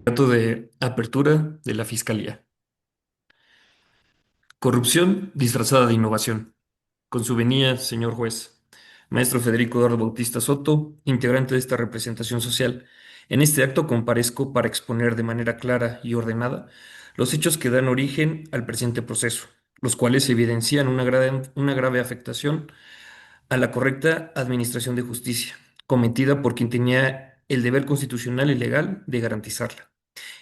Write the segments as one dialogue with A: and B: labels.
A: Dato de apertura de la Fiscalía. Corrupción disfrazada de innovación. Con su venia, señor juez. Maestro Federico Eduardo Bautista Soto, integrante de esta representación social. En este acto comparezco para exponer de manera clara y ordenada los hechos que dan origen al presente proceso, los cuales evidencian una grave afectación a la correcta administración de justicia, cometida por quien tenía el deber constitucional y legal de garantizarla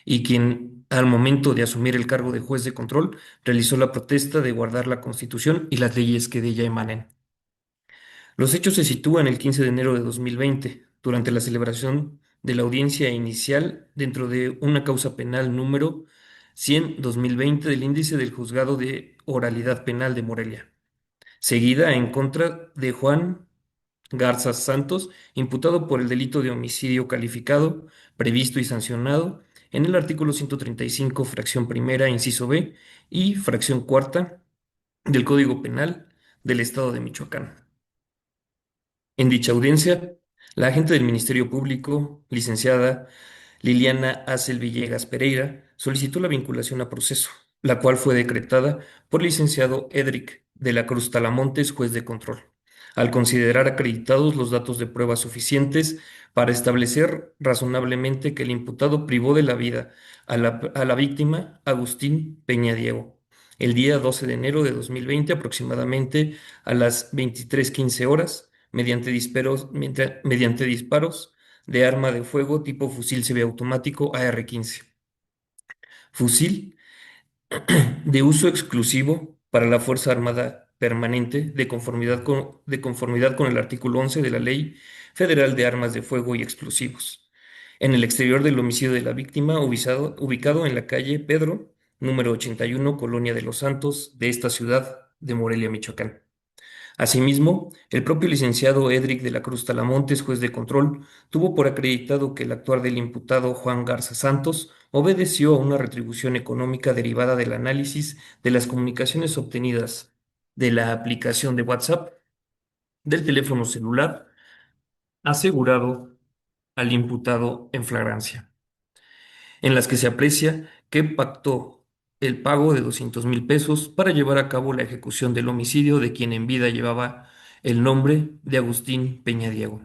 A: y quien, al momento de asumir el cargo de juez de control, realizó la protesta de guardar la Constitución y las leyes que de ella emanen. Los hechos se sitúan el 15 de enero de 2020, durante la celebración de la audiencia inicial dentro de una causa penal número 100-2020 del índice del Juzgado de Oralidad Penal de Morelia, seguida en contra de Juan Garza Santos, imputado por el delito de homicidio calificado, previsto y sancionado en el artículo 135, fracción primera, inciso B, y fracción cuarta del Código Penal del Estado de Michoacán. En dicha audiencia, la agente del Ministerio Público, licenciada Liliana Acel Villegas Pereira, solicitó la vinculación a proceso, la cual fue decretada por el licenciado Edric de la Cruz Talamontes, juez de control, al considerar acreditados los datos de prueba suficientes para establecer razonablemente que el imputado privó de la vida a la víctima Agustín Peña Diego el día 12 de enero de 2020, aproximadamente a las 23:15 horas, mediante disparos de arma de fuego tipo fusil semiautomático AR-15. Fusil de uso exclusivo para la Fuerza Armada Permanente de conformidad con el artículo 11 de la Ley Federal de Armas de Fuego y Explosivos, en el exterior del domicilio de la víctima, ubicado en la calle Pedro, número 81, Colonia de los Santos, de esta ciudad de Morelia, Michoacán. Asimismo, el propio licenciado Edric de la Cruz Talamontes, juez de control, tuvo por acreditado que el actuar del imputado Juan Garza Santos obedeció a una retribución económica derivada del análisis de las comunicaciones obtenidas de la aplicación de WhatsApp del teléfono celular asegurado al imputado en flagrancia, en las que se aprecia que pactó el pago de 200,000 pesos para llevar a cabo la ejecución del homicidio de quien en vida llevaba el nombre de Agustín Peña Diego.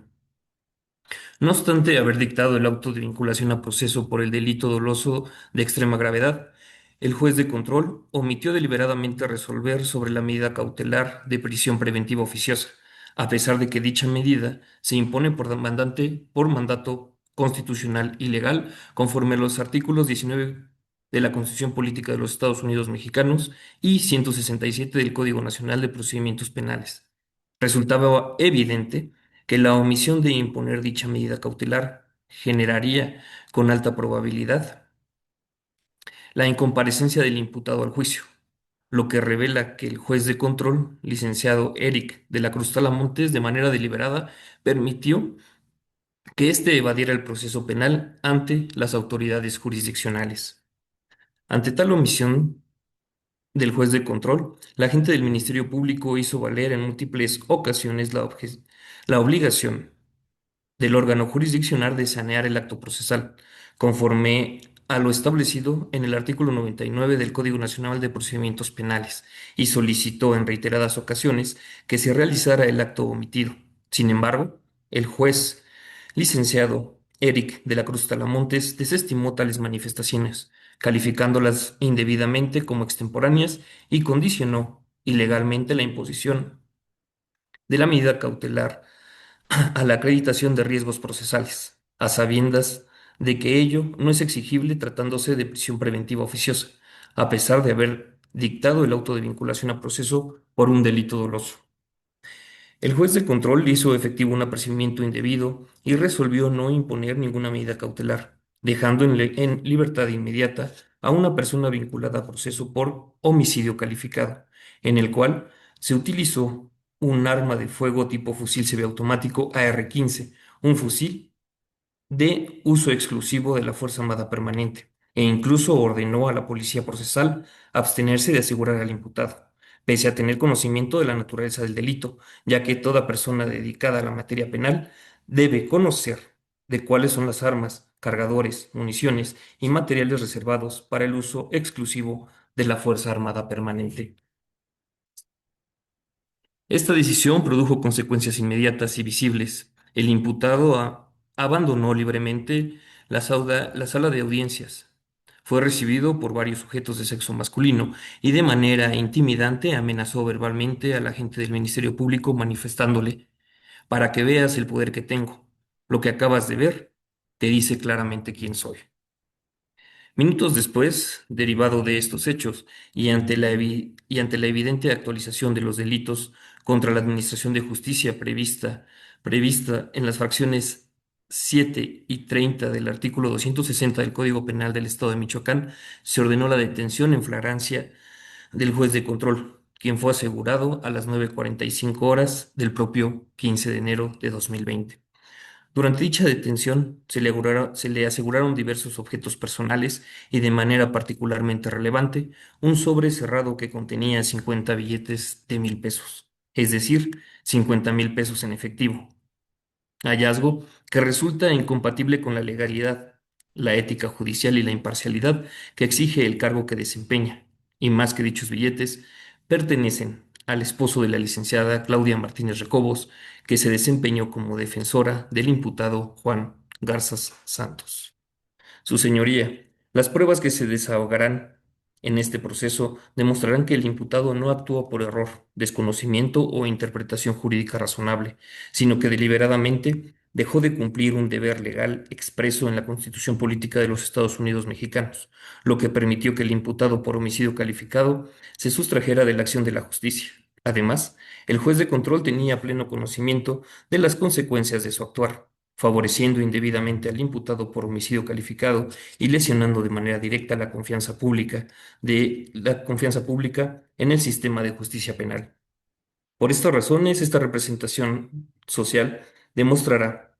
A: No obstante haber dictado el auto de vinculación a proceso por el delito doloso de extrema gravedad, el juez de control omitió deliberadamente resolver sobre la medida cautelar de prisión preventiva oficiosa, a pesar de que dicha medida se impone por mandato constitucional y legal, conforme a los artículos 19 de la Constitución Política de los Estados Unidos Mexicanos y 167 del Código Nacional de Procedimientos Penales. Resultaba evidente que la omisión de imponer dicha medida cautelar generaría, con alta probabilidad, la incomparecencia del imputado al juicio, lo que revela que el juez de control, licenciado Eric de la Cruz Talamontes, de manera deliberada, permitió que éste evadiera el proceso penal ante las autoridades jurisdiccionales. Ante tal omisión del juez de control, la agente del Ministerio Público hizo valer en múltiples ocasiones la obligación del órgano jurisdiccional de sanear el acto procesal, conforme a lo establecido en el artículo 99 del Código Nacional de Procedimientos Penales, y solicitó en reiteradas ocasiones que se realizara el acto omitido. Sin embargo, el juez licenciado Eric de la Cruz Talamontes desestimó tales manifestaciones, calificándolas indebidamente como extemporáneas y condicionó ilegalmente la imposición de la medida cautelar a la acreditación de riesgos procesales, a sabiendas de que ello no es exigible tratándose de prisión preventiva oficiosa, a pesar de haber dictado el auto de vinculación a proceso por un delito doloso. El juez de control hizo efectivo un apercibimiento indebido y resolvió no imponer ninguna medida cautelar, dejando en libertad inmediata a una persona vinculada a proceso por homicidio calificado, en el cual se utilizó un arma de fuego tipo fusil semiautomático AR-15, un fusil de uso exclusivo de la Fuerza Armada Permanente, e incluso ordenó a la policía procesal abstenerse de asegurar al imputado, pese a tener conocimiento de la naturaleza del delito, ya que toda persona dedicada a la materia penal debe conocer de cuáles son las armas cargadores, municiones y materiales reservados para el uso exclusivo de la Fuerza Armada Permanente. Esta decisión produjo consecuencias inmediatas y visibles. El imputado abandonó libremente la sala de audiencias. Fue recibido por varios sujetos de sexo masculino y de manera intimidante amenazó verbalmente al agente del Ministerio Público manifestándole: para que veas el poder que tengo. Lo que acabas de ver te dice claramente quién soy. Minutos después, derivado de estos hechos y ante la evidente actualización de los delitos contra la Administración de Justicia prevista en las fracciones 7 y 30 del artículo 260 del Código Penal del Estado de Michoacán, se ordenó la detención en flagrancia del juez de control, quien fue asegurado a las 9:45 horas del propio 15 de enero de 2020. Durante dicha detención se le aseguraron diversos objetos personales y de manera particularmente relevante, un sobre cerrado que contenía 50 billetes de 1,000 pesos, es decir, 50,000 pesos en efectivo. Hallazgo que resulta incompatible con la legalidad, la ética judicial y la imparcialidad que exige el cargo que desempeña, y más que dichos billetes, pertenecen al esposo de la licenciada Claudia Martínez Recobos, que se desempeñó como defensora del imputado Juan Garzas Santos. Su señoría, las pruebas que se desahogarán en este proceso demostrarán que el imputado no actuó por error, desconocimiento o interpretación jurídica razonable, sino que deliberadamente dejó de cumplir un deber legal expreso en la Constitución Política de los Estados Unidos Mexicanos, lo que permitió que el imputado por homicidio calificado se sustrajera de la acción de la justicia. Además, el juez de control tenía pleno conocimiento de las consecuencias de su actuar, favoreciendo indebidamente al imputado por homicidio calificado y lesionando de manera directa la confianza pública en el sistema de justicia penal. Por estas razones, esta representación social demostrará,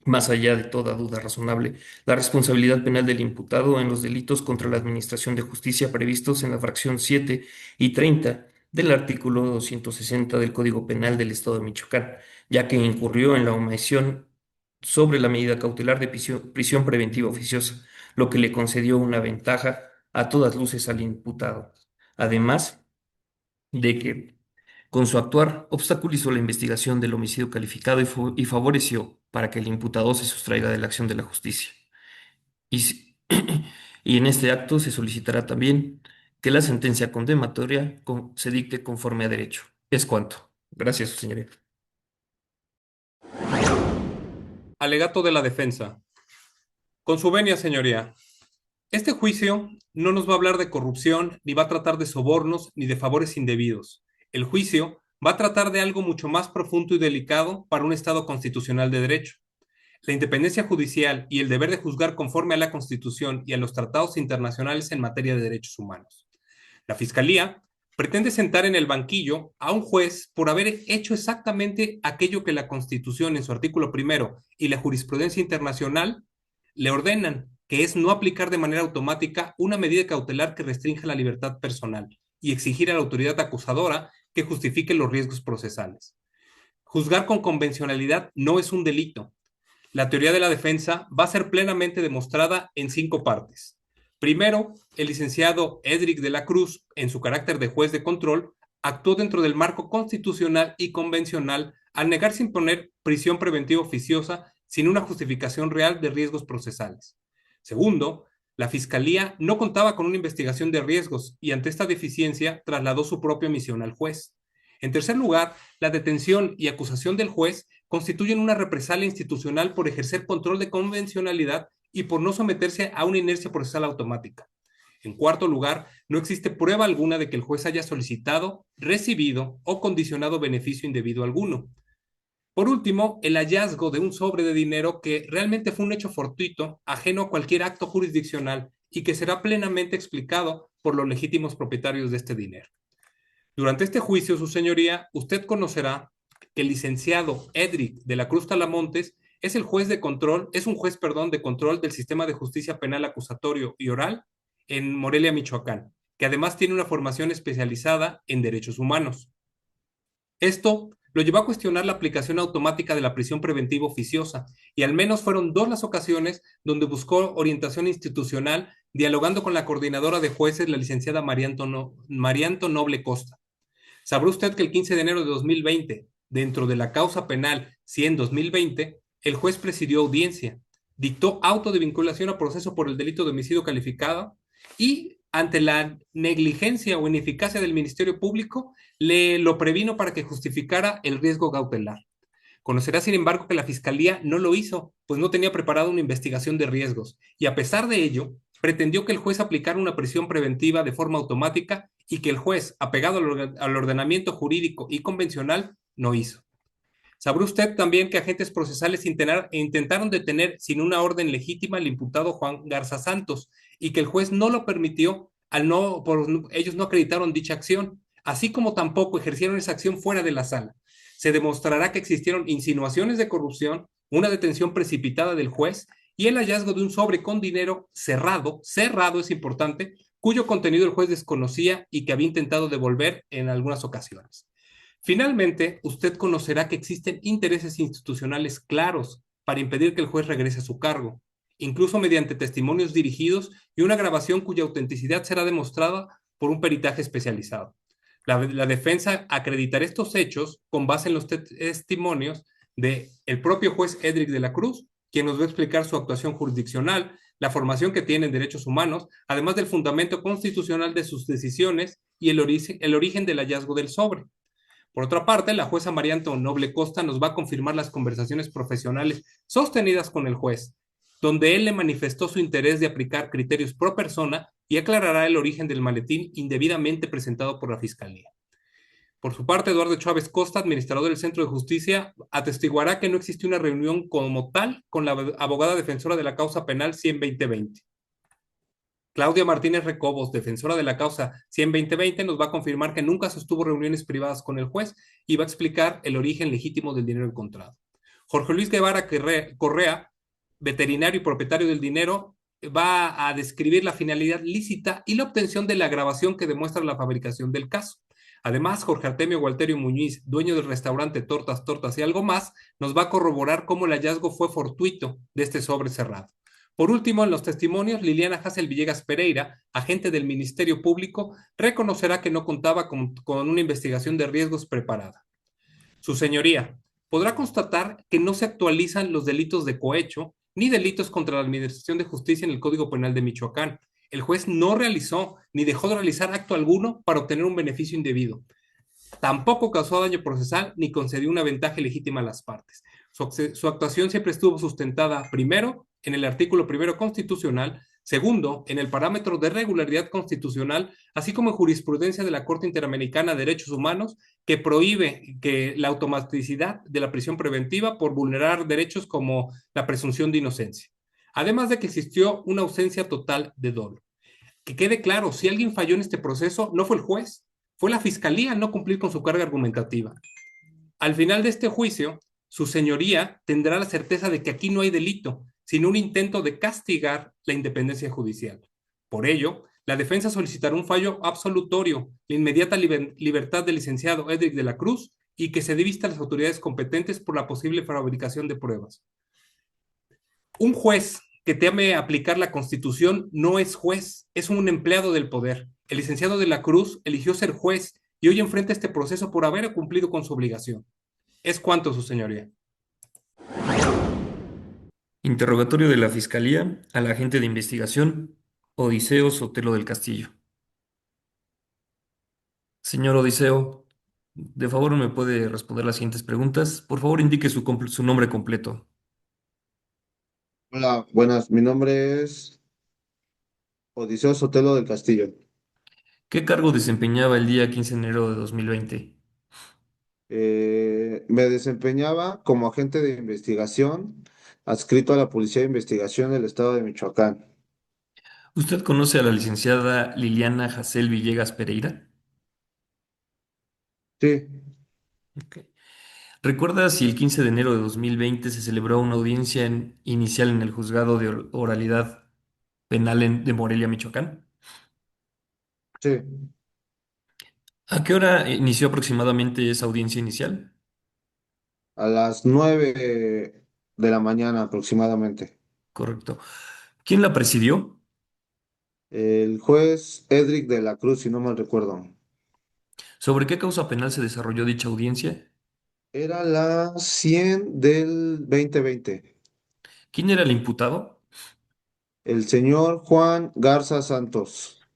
A: más allá de toda duda razonable, la responsabilidad penal del imputado en los delitos contra la administración de justicia previstos en la fracción 7 y 30 del artículo 260 del Código Penal del Estado de Michoacán, ya que incurrió en la omisión sobre la medida cautelar de prisión preventiva oficiosa, lo que le concedió una ventaja a todas luces al imputado. Además de que con su actuar obstaculizó la investigación del homicidio calificado y favoreció para que el imputado se sustraiga de la acción de la justicia. Y, y en este acto se solicitará también que la sentencia condenatoria se dicte conforme a derecho. Es cuanto. Gracias, señoría.
B: Alegato de la defensa. Con su venia, señoría. Este juicio no nos va a hablar de corrupción, ni va a tratar de sobornos, ni de favores indebidos. El juicio va a tratar de algo mucho más profundo y delicado para un Estado constitucional de derecho. La independencia judicial y el deber de juzgar conforme a la Constitución y a los tratados internacionales en materia de derechos humanos. La Fiscalía pretende sentar en el banquillo a un juez por haber hecho exactamente aquello que la Constitución en su artículo primero y la jurisprudencia internacional le ordenan, que es no aplicar de manera automática una medida cautelar que restrinja la libertad personal y exigir a la autoridad acusadora que justifique los riesgos procesales. Juzgar con convencionalidad no es un delito. La teoría de la defensa va a ser plenamente demostrada en 5 partes. Primero, el licenciado Edric de la Cruz, en su carácter de juez de control, actuó dentro del marco constitucional y convencional al negarse a imponer prisión preventiva oficiosa sin una justificación real de riesgos procesales. Segundo, la Fiscalía no contaba con una investigación de riesgos y ante esta deficiencia trasladó su propia misión al juez. En tercer lugar, la detención y acusación del juez constituyen una represalia institucional por ejercer control de convencionalidad y por no someterse a una inercia procesal automática. En cuarto lugar, no existe prueba alguna de que el juez haya solicitado, recibido o condicionado beneficio indebido alguno. Por último, el hallazgo de un sobre de dinero que realmente fue un hecho fortuito, ajeno a cualquier acto jurisdiccional y que será plenamente explicado por los legítimos propietarios de este dinero. Durante este juicio, su señoría, usted conocerá que el licenciado Edric de la Cruz Talamontes es el juez de control, es un juez, perdón, de control del sistema de justicia penal acusatorio y oral en Morelia, Michoacán, que además tiene una formación especializada en derechos humanos. Esto lo llevó a cuestionar la aplicación automática de la prisión preventiva oficiosa, y al menos fueron dos las ocasiones donde buscó orientación institucional dialogando con la coordinadora de jueces, la licenciada Marianto Noble Costa. Sabrá usted que el 15 de enero de 2020, dentro de la causa penal 100-2020, el juez presidió audiencia, dictó auto de vinculación a proceso por el delito de homicidio calificado y, ante la negligencia o ineficacia del Ministerio Público, le lo previno para que justificara el riesgo cautelar. Conocerá, sin embargo, que la Fiscalía no lo hizo, pues no tenía preparada una investigación de riesgos, y a pesar de ello, pretendió que el juez aplicara una prisión preventiva de forma automática y que el juez, apegado al ordenamiento jurídico y convencional, no hizo. Sabrá usted también que agentes procesales intentaron detener sin una orden legítima al imputado Juan Garza Santos y que el juez no lo permitió ellos no acreditaron dicha acción, así como tampoco ejercieron esa acción fuera de la sala. Se demostrará que existieron insinuaciones de corrupción, una detención precipitada del juez y el hallazgo de un sobre con dinero cerrado es importante, cuyo contenido el juez desconocía y que había intentado devolver en algunas ocasiones. Finalmente, usted conocerá que existen intereses institucionales claros para impedir que el juez regrese a su cargo, incluso mediante testimonios dirigidos y una grabación cuya autenticidad será demostrada por un peritaje especializado. La defensa acreditará estos hechos con base en los testimonios del propio juez Edric de la Cruz, quien nos va a explicar su actuación jurisdiccional, la formación que tiene en derechos humanos, además del fundamento constitucional de sus decisiones y el origen del hallazgo del sobre. Por otra parte, la jueza María Noble Costa nos va a confirmar las conversaciones profesionales sostenidas con el juez, donde él le manifestó su interés de aplicar criterios pro persona y aclarará el origen del maletín indebidamente presentado por la Fiscalía. Por su parte, Eduardo Chávez Costa, administrador del Centro de Justicia, atestiguará que no existió una reunión como tal con la abogada defensora de la causa penal 100-2020. Claudia Martínez Recobos, defensora de la causa 100-2020, nos va a confirmar que nunca sostuvo reuniones privadas con el juez y va a explicar el origen legítimo del dinero encontrado. Jorge Luis Guevara Correa, veterinario y propietario del dinero, va a describir la finalidad lícita y la obtención de la grabación que demuestra la fabricación del caso. Además, Jorge Artemio Gualterio Muñiz, dueño del restaurante Tortas y algo más, nos va a corroborar cómo el hallazgo fue fortuito de este sobre cerrado. Por último, en los testimonios, Liliana Hassel Villegas Pereira, agente del Ministerio Público, reconocerá que no contaba con una investigación de riesgos preparada. Su señoría podrá constatar que no se actualizan los delitos de cohecho ni delitos contra la Administración de Justicia en el Código Penal de Michoacán. El juez no realizó ni dejó de realizar acto alguno para obtener un beneficio indebido. Tampoco causó daño procesal ni concedió una ventaja legítima a las partes. Su actuación siempre estuvo sustentada, primero, en el artículo primero constitucional, segundo, en el parámetro de regularidad constitucional, así como en jurisprudencia de la Corte Interamericana de Derechos Humanos, que prohíbe que la automaticidad de la prisión preventiva por vulnerar derechos como la presunción de inocencia. Además de que existió una ausencia total de dolo. Que quede claro, si alguien falló en este proceso, no fue el juez, fue la fiscalía al no cumplir con su carga argumentativa. Al final de este juicio, su señoría tendrá la certeza de que aquí no hay delito, sino un intento de castigar la independencia judicial. Por ello, la defensa solicitará un fallo absolutorio, la inmediata libertad del licenciado Edric de la Cruz y que se dé vista a las autoridades competentes por la posible fabricación de pruebas. Un juez que teme aplicar la Constitución no es juez, es un empleado del poder. El licenciado de la Cruz eligió ser juez y hoy enfrenta este proceso por haber cumplido con su obligación. Es cuanto, su señoría.
A: Interrogatorio de la Fiscalía al agente de investigación, Odiseo Sotelo del Castillo. Señor Odiseo, de favor me puede responder las siguientes preguntas. Por favor, indique su nombre completo.
C: Hola, buenas. Mi nombre es Odiseo Sotelo del Castillo.
A: ¿Qué cargo desempeñaba el día 15 de enero de 2020?
C: Me desempeñaba como agente de investigación adscrito a la Policía de Investigación del Estado de Michoacán.
A: ¿Usted conoce a la licenciada Liliana Hassel Villegas Pereira?
C: Sí,
A: Ok. ¿Recuerda si el 15 de enero de 2020 se celebró una audiencia inicial en el juzgado de oralidad penal de Morelia, Michoacán?
C: sí.
A: ¿A qué hora inició aproximadamente esa audiencia inicial?
C: a las 9 de la mañana aproximadamente.
A: Correcto. ¿Quién la presidió?
C: El juez Edric de la Cruz, si no mal recuerdo.
A: ¿Sobre qué causa penal se desarrolló dicha audiencia?
C: Era la 100 del 2020.
A: ¿Quién era el imputado?
C: El señor Juan Garza Santos.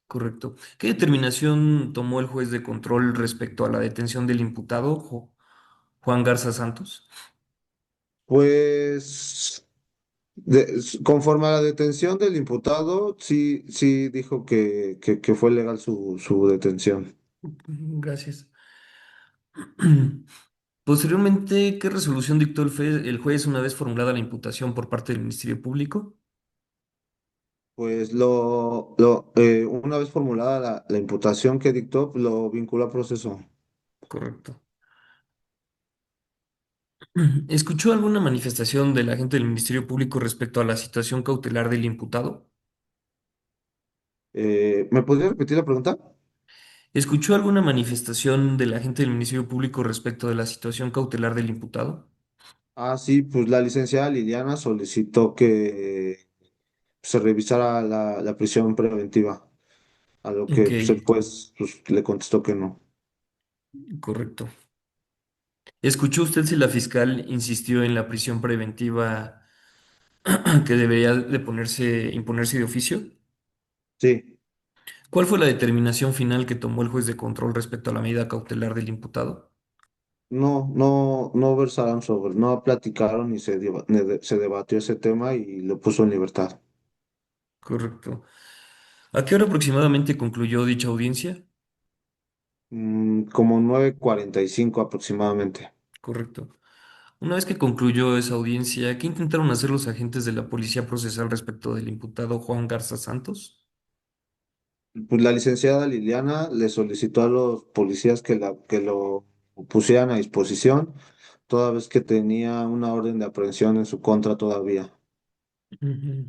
A: Correcto. ¿Qué determinación tomó el juez de control respecto a la detención del imputado, Juan Garza Santos?
C: Pues, conforme a la detención del imputado, sí, sí dijo que fue legal su detención.
A: Gracias. Posteriormente, ¿qué resolución dictó el juez una vez formulada la imputación por parte del Ministerio Público?
C: Pues una vez formulada la imputación que dictó, lo vinculó a proceso.
A: Correcto. ¿Escuchó alguna manifestación del agente del Ministerio Público respecto a la situación cautelar del imputado?
C: ¿Me podría repetir la pregunta?
A: ¿Escuchó alguna manifestación del agente del Ministerio Público respecto de la situación cautelar del imputado?
C: Ah, sí, pues la licenciada Liliana solicitó que se revisara la prisión preventiva, a lo
A: Ok,
C: que pues, el juez pues, le contestó que no.
A: correcto. ¿Escuchó usted si la fiscal insistió en la prisión preventiva que debería de imponerse de oficio?
C: Sí,
A: ¿Cuál fue la determinación final que tomó el juez de control respecto a la medida cautelar del imputado?
C: no versaron sobre, no platicaron ni se debatió ese tema y lo puso en libertad.
A: Correcto. ¿A qué hora aproximadamente concluyó dicha audiencia?
C: Como 9:45 aproximadamente.
A: Correcto. Una vez que concluyó esa audiencia, ¿qué intentaron hacer los agentes de la policía procesal respecto del imputado Juan Garza Santos?
C: Pues la licenciada Liliana le solicitó a los policías que lo pusieran a disposición, toda vez que tenía una orden de aprehensión en su contra todavía.
A: Ujú.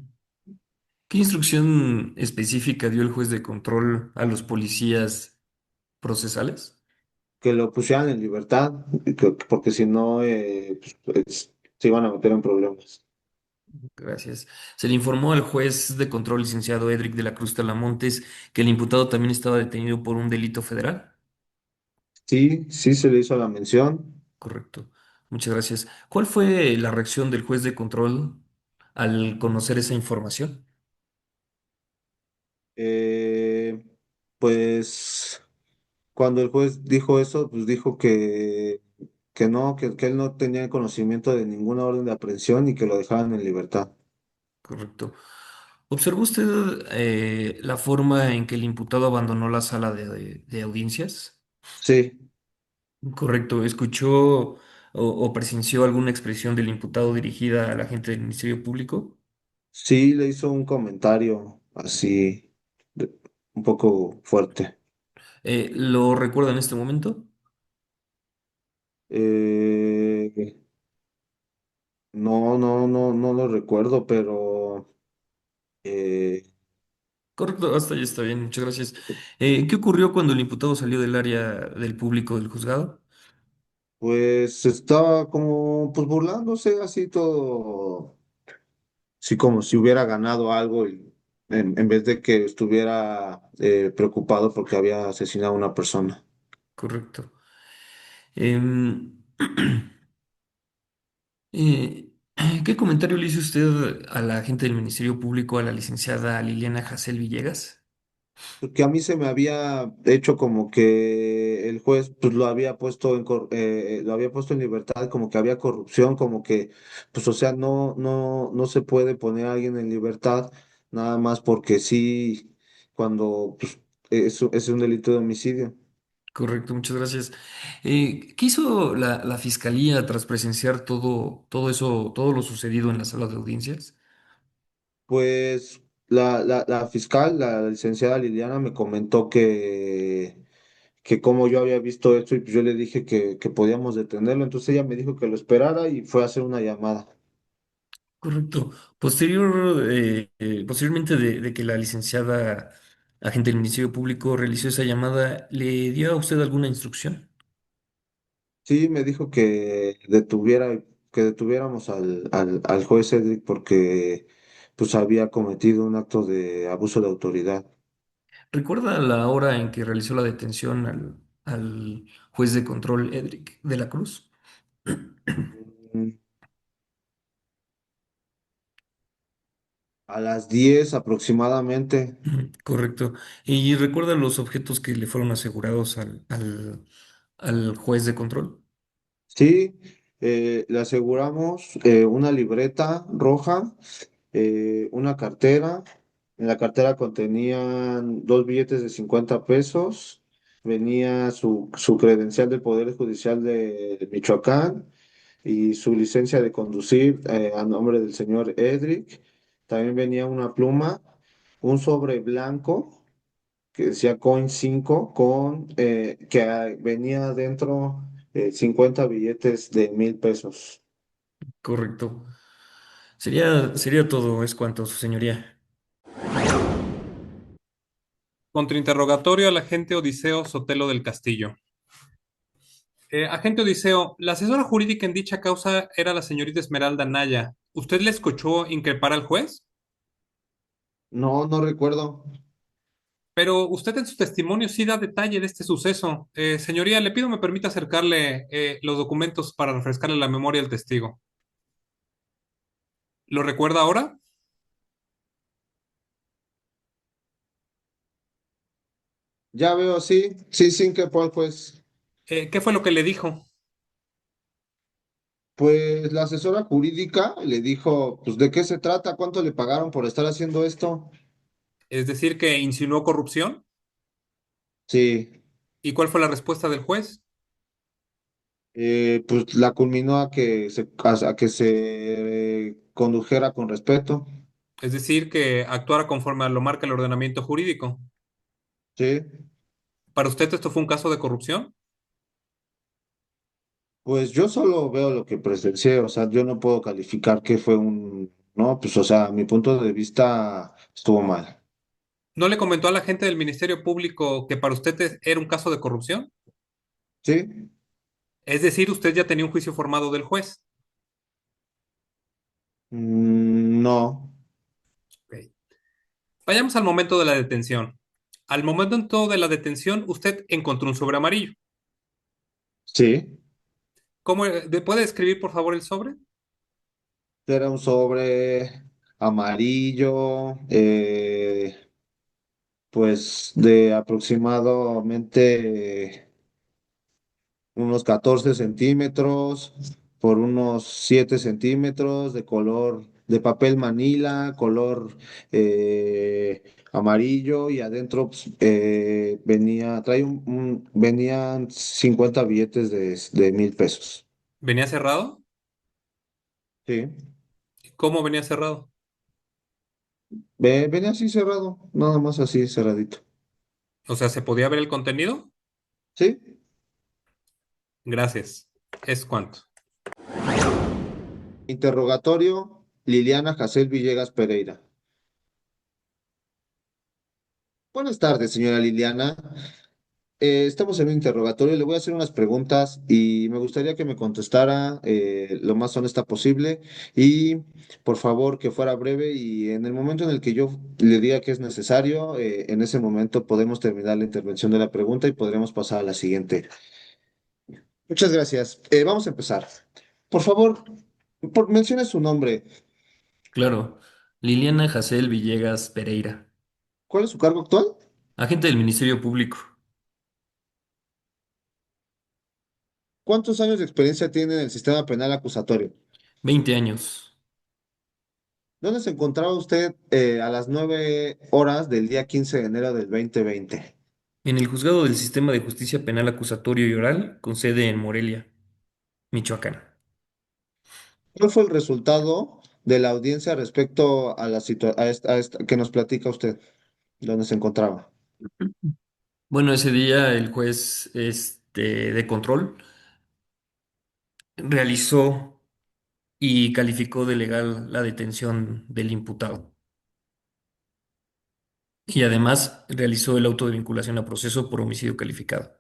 A: ¿Qué instrucción específica dio el juez de control a los policías procesales?
C: Que lo pusieran en libertad, porque si no, se iban a meter en problemas.
A: Gracias. Se le informó al juez de control, licenciado Edric de la Cruz Talamontes, que el imputado también estaba detenido por un delito federal.
C: Sí, sí se le hizo la mención.
A: Correcto. Muchas gracias. ¿Cuál fue la reacción del juez de control al conocer esa información?
C: Eh, pues cuando el juez dijo eso, pues dijo que no, que él no tenía conocimiento de ninguna orden de aprehensión y que lo dejaran en libertad.
A: Correcto. ¿Observó usted la forma en que el imputado abandonó la sala de audiencias?
C: Sí,
A: Correcto. ¿Escuchó o presenció alguna expresión del imputado dirigida al agente del Ministerio Público?
C: sí le hizo un comentario así, de- un poco fuerte.
A: ¿Lo recuerda en este momento?
C: Eh, no lo recuerdo, pero eh,
A: Correcto, hasta ahí está bien, muchas gracias. ¿Qué ocurrió cuando el imputado salió del área del público del juzgado?
C: pues estaba como pues burlándose así todo, sí como si hubiera ganado algo y en vez de que estuviera preocupado porque había asesinado a una persona.
A: Correcto. Em, eh, ¿Qué comentario le hizo usted a la agente del Ministerio Público, a la licenciada Liliana Jacel Villegas?
C: Porque a mí se me había hecho como que el juez pues lo había puesto en libertad, como que había corrupción, como que pues o sea, no se puede poner a alguien en libertad nada más porque sí, cuando pues es un delito de homicidio.
A: Correcto, muchas gracias. ¿Qué hizo la fiscalía tras presenciar todo eso, todo lo sucedido en la sala de audiencias?
C: Pues la fiscal, la licenciada Liliana, me comentó que como yo había visto esto y pues yo le dije que podíamos detenerlo, entonces ella me dijo que lo esperara y fue a hacer una llamada.
A: Correcto. Posteriormente de que la licenciada agente del Ministerio Público realizó esa llamada, ¿le dio a usted alguna instrucción?
C: Sí, me dijo que detuviéramos al juez Edric porque pues había cometido un acto de abuso de autoridad.
A: ¿Recuerda la hora en que realizó la detención al juez de control Edric de la Cruz?
C: Mm, A las 10 aproximadamente.
A: Correcto. ¿Y recuerda los objetos que le fueron asegurados al juez de control?
C: Sí, le aseguramos una libreta roja, una cartera. En la cartera contenían dos billetes de 50 pesos. Venía su credencial del Poder Judicial de Michoacán y su licencia de conducir a nombre del señor Edric. También venía una pluma, un sobre blanco que decía Coin 5 venía dentro 50 billetes de 1,000 pesos.
A: Correcto. Sería todo, es cuanto, su señoría.
B: Contrainterrogatorio al agente Odiseo Sotelo del Castillo. Agente Odiseo, la asesora jurídica en dicha causa era la señorita Esmeralda Naya. ¿Usted le escuchó increpar al juez?
C: No, no recuerdo.
B: Pero usted en su testimonio sí da detalle de este suceso. Señoría, le pido me permita acercarle los documentos para refrescarle la memoria al testigo. ¿Lo recuerda ahora?
C: Ya veo, sí, sí, sí, que pues.
B: ¿Qué fue lo que le dijo?
C: Pues la asesora jurídica le dijo, pues, ¿de qué se trata? ¿Cuánto le pagaron por estar haciendo esto?
B: Es decir, que insinuó corrupción.
C: Sí,
B: ¿Y cuál fue la respuesta del juez?
C: pues la culminó a que se condujera con respeto.
B: Es decir, que actuara conforme a lo marca el ordenamiento jurídico.
C: Sí,
B: ¿Para usted esto fue un caso de corrupción?
C: pues yo solo veo lo que presencié, o sea, yo no puedo calificar que fue no, pues, o sea, mi punto de vista estuvo mal.
B: ¿No le comentó a la gente del Ministerio Público que para usted era un caso de corrupción?
C: Sí.
B: Es decir, usted ya tenía un juicio formado del juez.
C: No,
B: Ok. Vayamos al momento de la detención. Al momento de la detención, usted encontró un sobre amarillo.
C: sí,
B: ¿Cómo, puede describir, por favor, el sobre?
C: era un sobre amarillo, pues de aproximadamente unos 14 centímetros por unos 7 centímetros, de color, de papel manila, color amarillo, y adentro pues, venían 50 billetes de 1,000 pesos.
B: ¿Venía cerrado?
C: Sí.
B: ¿Cómo venía cerrado?
C: Venía así cerrado, nada más así cerradito.
B: O sea, ¿se podía ver el contenido?
C: Sí.
B: Gracias. ¿Es cuánto?
C: Interrogatorio, Liliana Jacel Villegas Pereira. Buenas tardes, señora Liliana. Estamos en un interrogatorio. Le voy a hacer unas preguntas y me gustaría que me contestara lo más honesta posible y por favor que fuera breve, y en el momento en el que yo le diga que es necesario, en ese momento podemos terminar la intervención de la pregunta y podremos pasar a la siguiente. Muchas gracias. Vamos a empezar. Por favor, mencione su nombre.
A: Claro. Liliana Jacel Villegas Pereira,
C: ¿Cuál es su cargo actual?
A: agente del Ministerio Público.
C: ¿Cuántos años de experiencia tiene en el sistema penal acusatorio?
A: 20 años.
C: ¿Dónde se encontraba usted a las 9 horas del día 15 de enero del 2020?
A: En el Juzgado del Sistema de Justicia Penal Acusatorio y Oral, con sede en Morelia, Michoacán.
C: ¿Cuál fue el resultado de la audiencia respecto a a esta que nos platica usted? ¿Dónde se encontraba?
A: Bueno, ese día el juez de control realizó y calificó de legal la detención del imputado. Y además realizó el auto de vinculación a proceso por homicidio calificado.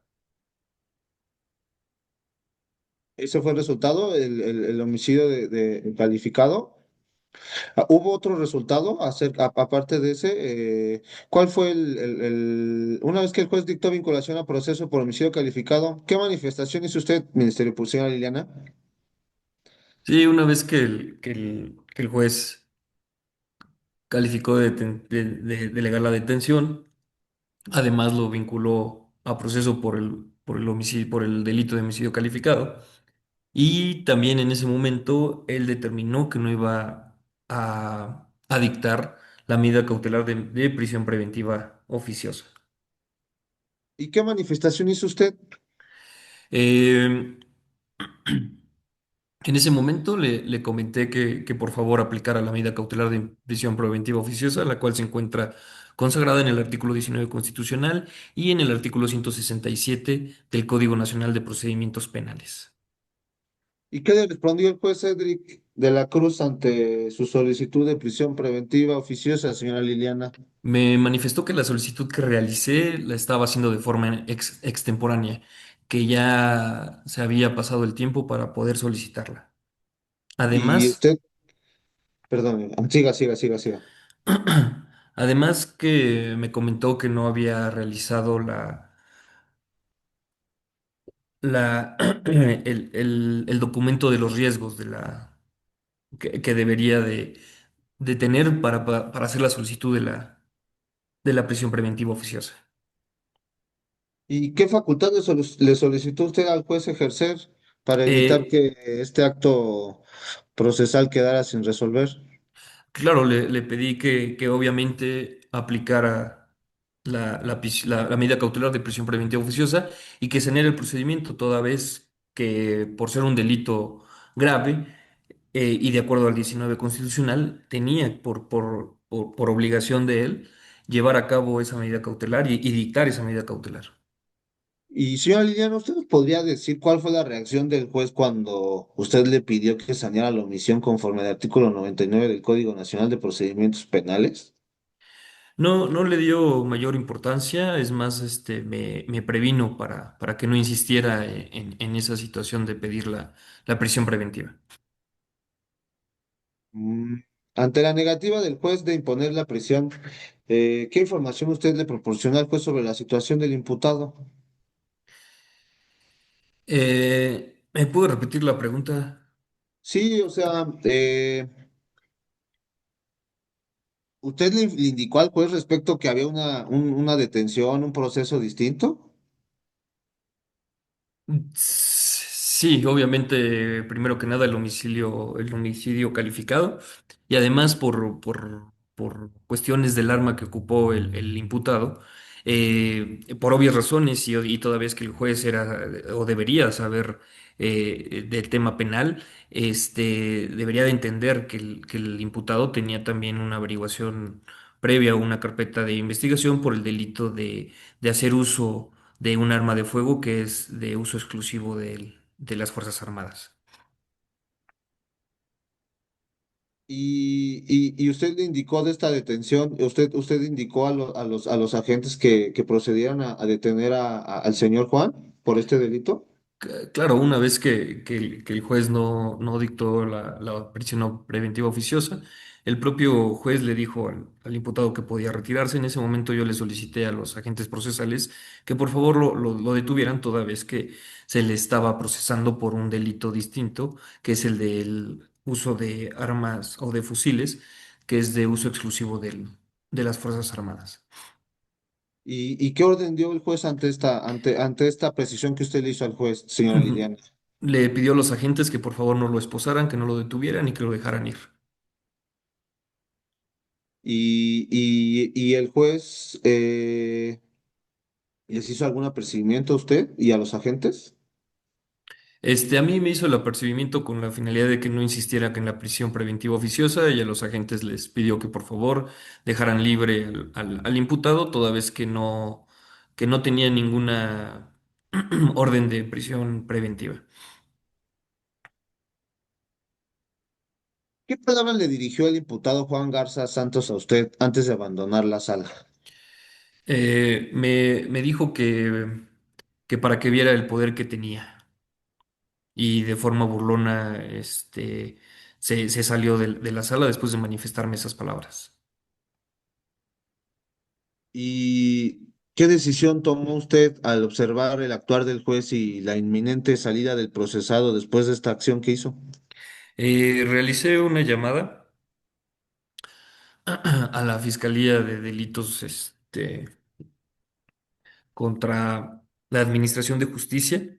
C: Ese fue el resultado, el homicidio de calificado. ¿Hubo otro resultado aparte de ese? ¿Cuál fue una vez que el juez dictó vinculación a proceso por homicidio calificado, qué manifestación hizo usted, Ministerio Público, señora Liliana?
A: Sí, una vez que el juez calificó de legal la detención, además lo vinculó a proceso por el homicidio, por el delito de homicidio calificado. Y también en ese momento él determinó que no iba a dictar la medida cautelar de prisión preventiva oficiosa.
C: ¿Y qué manifestación hizo usted?
A: Eh, en ese momento le comenté que por favor aplicara la medida cautelar de prisión preventiva oficiosa, la cual se encuentra consagrada en el artículo 19 constitucional y en el artículo 167 del Código Nacional de Procedimientos Penales.
C: ¿Y qué le respondió el juez Cedric de la Cruz ante su solicitud de prisión preventiva oficiosa, señora Liliana?
A: Me manifestó que la solicitud que realicé la estaba haciendo de forma extemporánea, que ya se había pasado el tiempo para poder solicitarla.
C: Y
A: Además,
C: usted, perdón, siga.
A: además que me comentó que no había realizado el documento de los riesgos que debería de tener para hacer la solicitud de la prisión preventiva oficiosa.
C: ¿Y qué facultad le solicitó usted al juez ejercer para evitar
A: Eh,
C: que este acto procesal quedara sin resolver?
A: Claro, le pedí que obviamente aplicara la medida cautelar de prisión preventiva oficiosa y que sanara el procedimiento, toda vez que por ser un delito grave y de acuerdo al 19 constitucional, tenía por obligación de él llevar a cabo esa medida cautelar y dictar esa medida cautelar.
C: Y señora Liliana, ¿usted nos podría decir cuál fue la reacción del juez cuando usted le pidió que saneara la omisión conforme al artículo 99 del Código Nacional de Procedimientos Penales?
A: No, no le dio mayor importancia, es más, me previno para que no insistiera en esa situación de pedir la prisión preventiva.
C: Mm, Ante la negativa del juez de imponer la prisión, ¿qué información usted le proporcionó al juez sobre la situación del imputado?
A: ¿Me puede repetir la pregunta?
C: Sí, o sea, ¿usted le indicó al juez respecto que había una detención, un proceso distinto?
A: Sí, obviamente, primero que nada, el homicidio calificado y además por cuestiones del arma que ocupó el imputado, por obvias razones y toda vez que el juez era o debería saber del tema penal, debería de entender que el imputado tenía también una averiguación previa o una carpeta de investigación por el delito de hacer uso de un arma de fuego que es de uso exclusivo de las Fuerzas Armadas.
C: Y usted le indicó de esta detención, usted indicó a los agentes que procedieran a detener al señor Juan por este delito.
A: Claro, una vez que el juez no dictó la prisión preventiva oficiosa, el propio juez le dijo al imputado que podía retirarse. En ese momento yo le solicité a los agentes procesales que por favor lo detuvieran toda vez que se le estaba procesando por un delito distinto, que es el del uso de armas o de fusiles, que es de uso exclusivo de las Fuerzas Armadas.
C: ¿Y qué orden dio el juez ante esta precisión que usted le hizo al juez, señora
A: Ujú.
C: Liliana?
A: Le pidió a los agentes que por favor no lo esposaran, que no lo detuvieran y que lo dejaran ir.
C: Y el juez les hizo algún apercibimiento a usted y a los agentes.
A: A mí me hizo el apercibimiento con la finalidad de que no insistiera que en la prisión preventiva oficiosa y a los agentes les pidió que por favor dejaran libre al imputado, toda vez que no tenía ninguna orden de prisión preventiva.
C: ¿Qué palabras le dirigió el imputado Juan Garza Santos a usted antes de abandonar la sala?
A: Me dijo que para que viera el poder que tenía. y de forma burlona se salió de la sala después de manifestarme esas palabras.
C: ¿Y qué decisión tomó usted al observar el actuar del juez y la inminente salida del procesado después de esta acción que hizo?
A: Realicé una llamada a la Fiscalía de Delitos contra la Administración de Justicia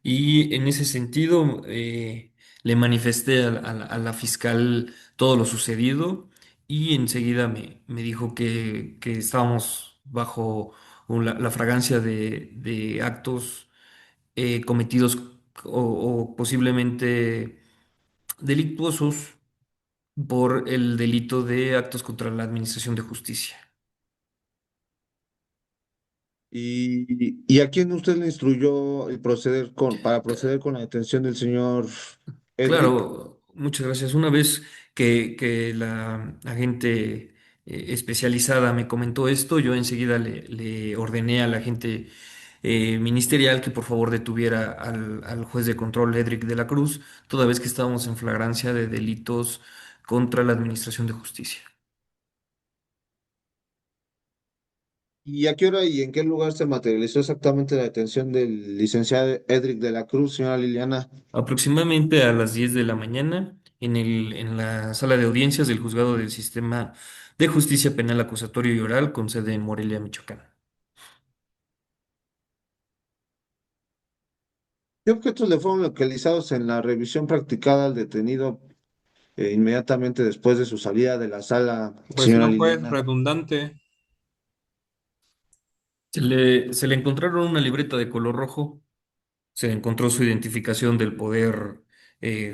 A: y en ese sentido le manifesté a la fiscal todo lo sucedido y enseguida me dijo que estábamos bajo la fragancia de actos cometidos o posiblemente delictuosos por el delito de actos contra la Administración de Justicia.
C: ¿Y a quién usted le instruyó para proceder con la detención del señor Edric?
A: Claro, muchas gracias. Una vez que la agente especializada me comentó esto, yo enseguida le ordené a la agente ministerial que por favor detuviera al juez de control Edric de la Cruz, toda vez que estábamos en flagrancia de delitos contra la Administración de Justicia.
C: ¿Y a qué hora y en qué lugar se materializó exactamente la detención del licenciado Edric de la Cruz, señora Liliana?
A: Aproximadamente a las 10 de la mañana, en la sala de audiencias del Juzgado del Sistema de Justicia Penal Acusatorio y Oral con sede en Morelia, Michoacán.
C: ¿Qué objetos le fueron localizados en la revisión practicada al detenido inmediatamente después de su salida de la sala,
B: Pues
C: señora
B: no fue
C: Liliana?
B: redundante.
A: Se le encontraron una libreta de color rojo, se le encontró su identificación del Poder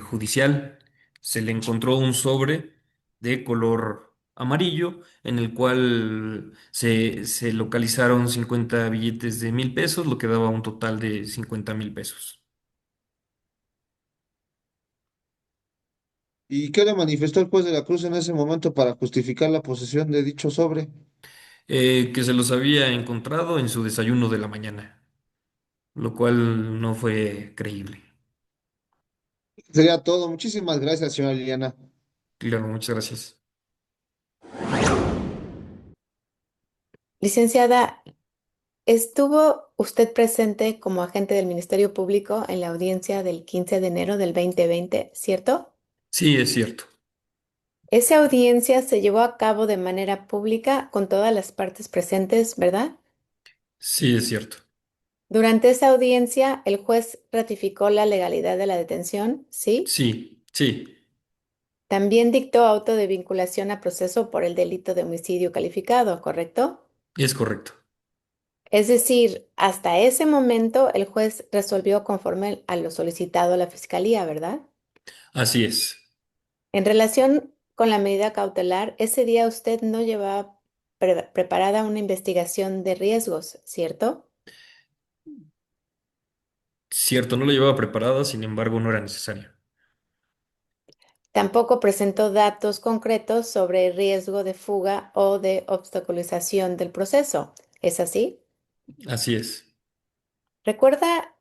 A: Judicial, se le encontró un sobre de color amarillo en el cual se localizaron 50 billetes de 1,000 pesos, lo que daba un total de 50,000 pesos.
C: ¿Y qué le manifestó el juez de la Cruz en ese momento para justificar la posesión de dicho sobre?
A: Que se los había encontrado en su desayuno de la mañana, lo cual no fue creíble.
C: Sería todo. Muchísimas gracias, señora Liliana.
A: Claro, muchas gracias.
D: Licenciada, ¿estuvo usted presente como agente del Ministerio Público en la audiencia del 15 de enero del 2020, cierto?
A: Sí, es cierto.
D: Esa audiencia se llevó a cabo de manera pública con todas las partes presentes, ¿verdad?
A: Sí, es cierto.
D: Durante esa audiencia, el juez ratificó la legalidad de la detención, ¿sí?
A: Sí, sí,
D: También dictó auto de vinculación a proceso por el delito de homicidio calificado, ¿correcto?
A: es correcto.
D: Es decir, hasta ese momento el juez resolvió conforme a lo solicitado a la fiscalía, ¿verdad?
A: Así es.
D: En relación con la medida cautelar, ese día usted no llevaba preparada una investigación de riesgos, ¿cierto?
A: Cierto, no la llevaba preparada, sin embargo, no era necesario.
D: Tampoco presentó datos concretos sobre riesgo de fuga o de obstaculización del proceso. ¿Es así?
A: Así es.
D: ¿Recuerda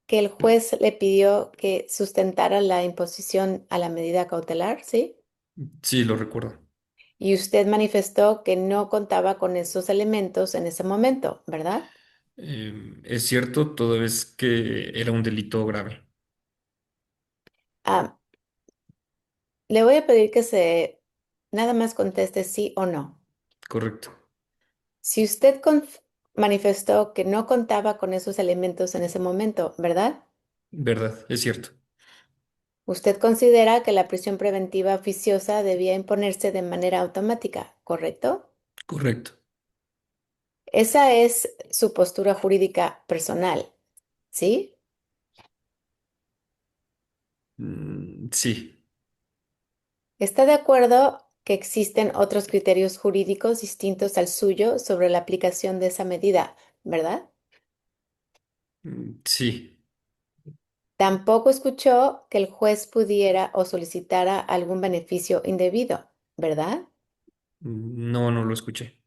D: que el juez le pidió que sustentara la imposición a la medida cautelar? ¿Sí?
A: Sí, lo recuerdo.
D: Y usted manifestó que no contaba con esos elementos en ese momento, ¿verdad?
A: Es cierto, toda vez que era un delito grave.
D: Ah, le voy a pedir que se nada más conteste sí o no.
A: Correcto.
D: Si usted manifestó que no contaba con esos elementos en ese momento, ¿verdad?
A: Verdad, es cierto.
D: Usted considera que la prisión preventiva oficiosa debía imponerse de manera automática, ¿correcto?
A: Correcto.
D: Esa es su postura jurídica personal, ¿sí?
A: Sí,
D: ¿Está de acuerdo que existen otros criterios jurídicos distintos al suyo sobre la aplicación de esa medida, ¿verdad?
A: sí.
D: Tampoco escuchó que el juez pudiera o solicitara algún beneficio indebido, ¿verdad?
A: No, no lo escuché.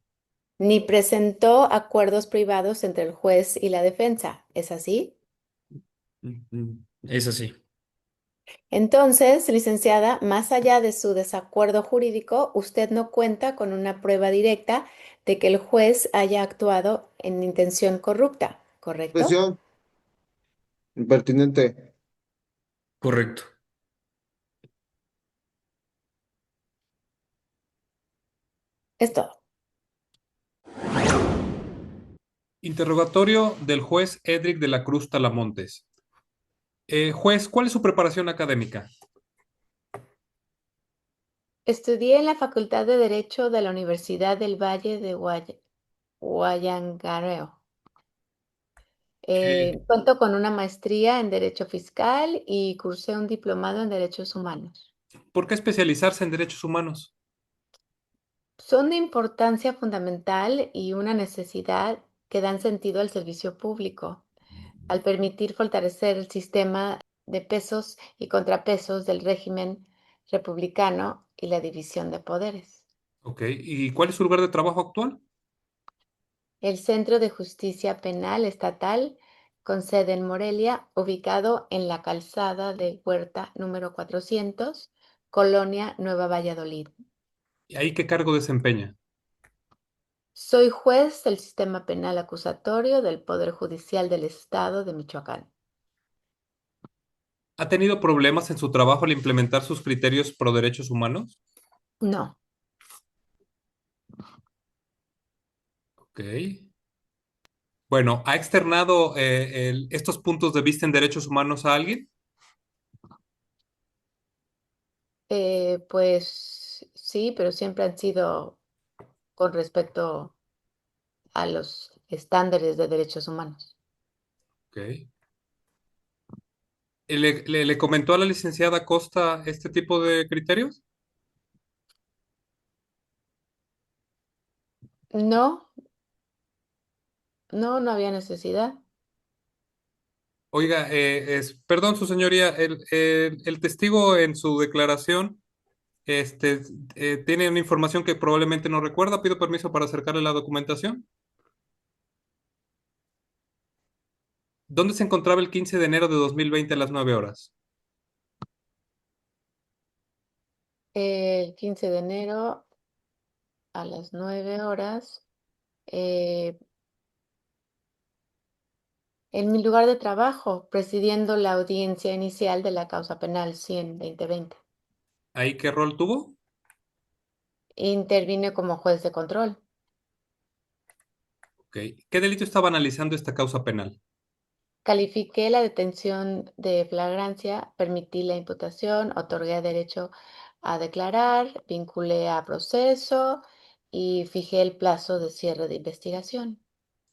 D: Ni presentó acuerdos privados entre el juez y la defensa, ¿es así?
A: Es así.
D: Entonces, licenciada, más allá de su desacuerdo jurídico, usted no cuenta con una prueba directa de que el juez haya actuado en intención corrupta, ¿correcto?
C: Presión, impertinente.
A: Correcto.
D: Es todo.
B: Interrogatorio del juez Edric de la Cruz Talamontes. Juez, ¿cuál es su preparación académica?
D: Estudié en la Facultad de Derecho de la Universidad del Valle de Huallangareo. Cuento con una maestría en Derecho Fiscal y cursé un diplomado en Derechos Humanos.
B: ¿Por qué especializarse en derechos humanos?
D: Son de importancia fundamental y una necesidad que dan sentido al servicio público, al permitir fortalecer el sistema de pesos y contrapesos del régimen republicano y la división de poderes.
B: Ok, ¿y cuál es su lugar de trabajo actual?
D: El Centro de Justicia Penal Estatal, con sede en Morelia, ubicado en la calzada de Huerta número 400, Colonia Nueva Valladolid.
B: ¿Y ahí qué cargo desempeña?
D: Soy juez del sistema penal acusatorio del Poder Judicial del Estado de Michoacán.
B: ¿Ha tenido problemas en su trabajo al implementar sus criterios pro derechos humanos?
D: No,
B: Ok. Bueno, ¿ha externado estos puntos de vista en derechos humanos a alguien?
D: pues sí, pero siempre han sido con respecto a los estándares de derechos humanos.
B: Ok. ¿Le comentó a la licenciada Costa este tipo de criterios?
D: No, no, no había necesidad.
B: Oiga, perdón, su señoría, el testigo en su declaración este, tiene una información que probablemente no recuerda. Pido permiso para acercarle la documentación. ¿Dónde se encontraba el 15 de enero de 2020 a las 9 horas?
D: El 15 de enero a las 9 horas, eh, en mi lugar de trabajo, presidiendo la audiencia inicial de la causa penal 100-2020.
B: ¿Ahí qué rol tuvo?
D: Intervine como juez de control.
B: Ok. ¿Qué delito estaba analizando esta causa penal?
D: Califiqué la detención de flagrancia, permití la imputación, otorgué derecho a declarar, vinculé a proceso y fijé el plazo de cierre de investigación.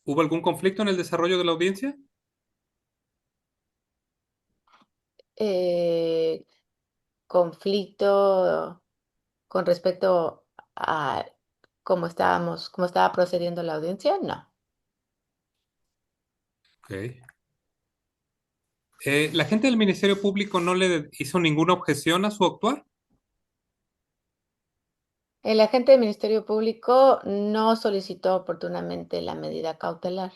B: ¿Hubo algún conflicto en el desarrollo de la audiencia?
D: Eh, conflicto con respecto a cómo estaba procediendo la audiencia, no.
B: Ok. ¿La gente del Ministerio Público no le hizo ninguna objeción a su actuar?
D: El agente del Ministerio Público no solicitó oportunamente la medida cautelar.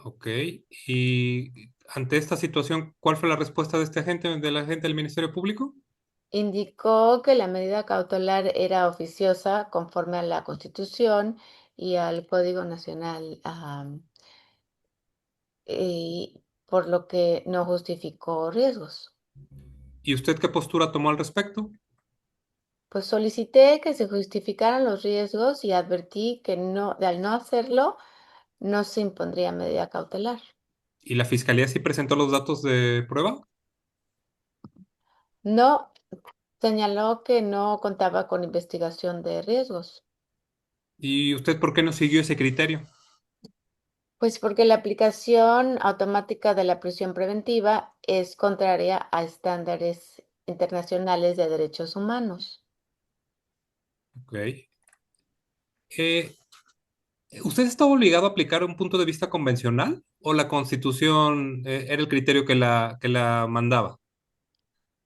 B: Ok. Y ante esta situación, ¿cuál fue la respuesta de este agente, del agente del Ministerio Público?
D: Indicó que la medida cautelar era oficiosa conforme a la Constitución y al Código Nacional, y por lo que no justificó riesgos.
B: ¿Y usted qué postura tomó al respecto?
D: Pues solicité que se justificaran los riesgos y advertí que no, de al no hacerlo, no se impondría medida cautelar.
B: ¿Y la fiscalía sí presentó los datos de prueba?
D: No, señaló que no contaba con investigación de riesgos.
B: ¿Y usted por qué no siguió ese criterio?
D: Pues porque la aplicación automática de la prisión preventiva es contraria a estándares internacionales de derechos humanos.
B: Ok. Eh, ¿Usted estaba obligado a aplicar un punto de vista convencional o la Constitución era el criterio que la mandaba?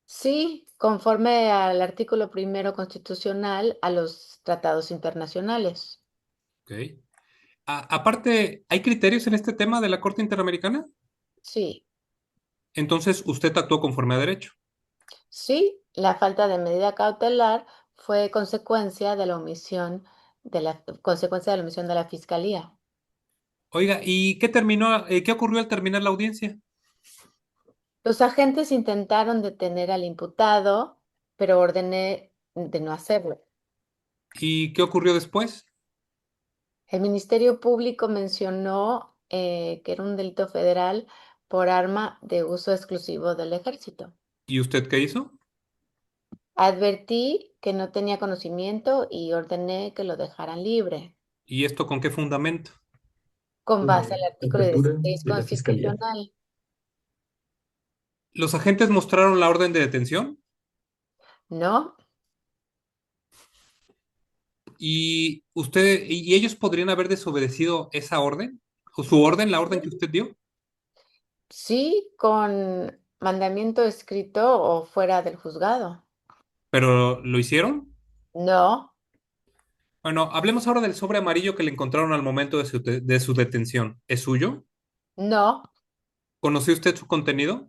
D: Sí, conforme al artículo primero constitucional a los tratados internacionales.
B: Ok. Aparte, ¿hay criterios en este tema de la Corte Interamericana?
D: Sí,
B: Entonces, usted actuó conforme a derecho.
D: Sí, la falta de medida cautelar fue consecuencia de la omisión de la fiscalía.
B: Oiga, ¿y qué ocurrió al terminar la audiencia?
D: Los agentes intentaron detener al imputado, pero ordené de no hacerlo.
B: ¿Y qué ocurrió después?
D: El Ministerio Público mencionó que era un delito federal por arma de uso exclusivo del ejército.
B: ¿Y usted qué hizo?
D: Advertí que no tenía conocimiento y ordené que lo dejaran libre,
B: ¿Y esto con qué fundamento?
D: con base al
A: La
D: artículo
A: apertura
D: 16
A: de la fiscalía.
D: constitucional.
B: ¿Los agentes mostraron la orden de detención?
D: No,
B: ¿Y ellos podrían haber desobedecido esa orden? ¿O su orden, la orden que usted dio?
D: sí, con mandamiento escrito o fuera del juzgado.
B: ¿Pero lo hicieron?
D: No,
B: Bueno, hablemos ahora del sobre amarillo que le encontraron al momento de su detención. ¿Es suyo?
D: no,
B: ¿Conoció usted su contenido?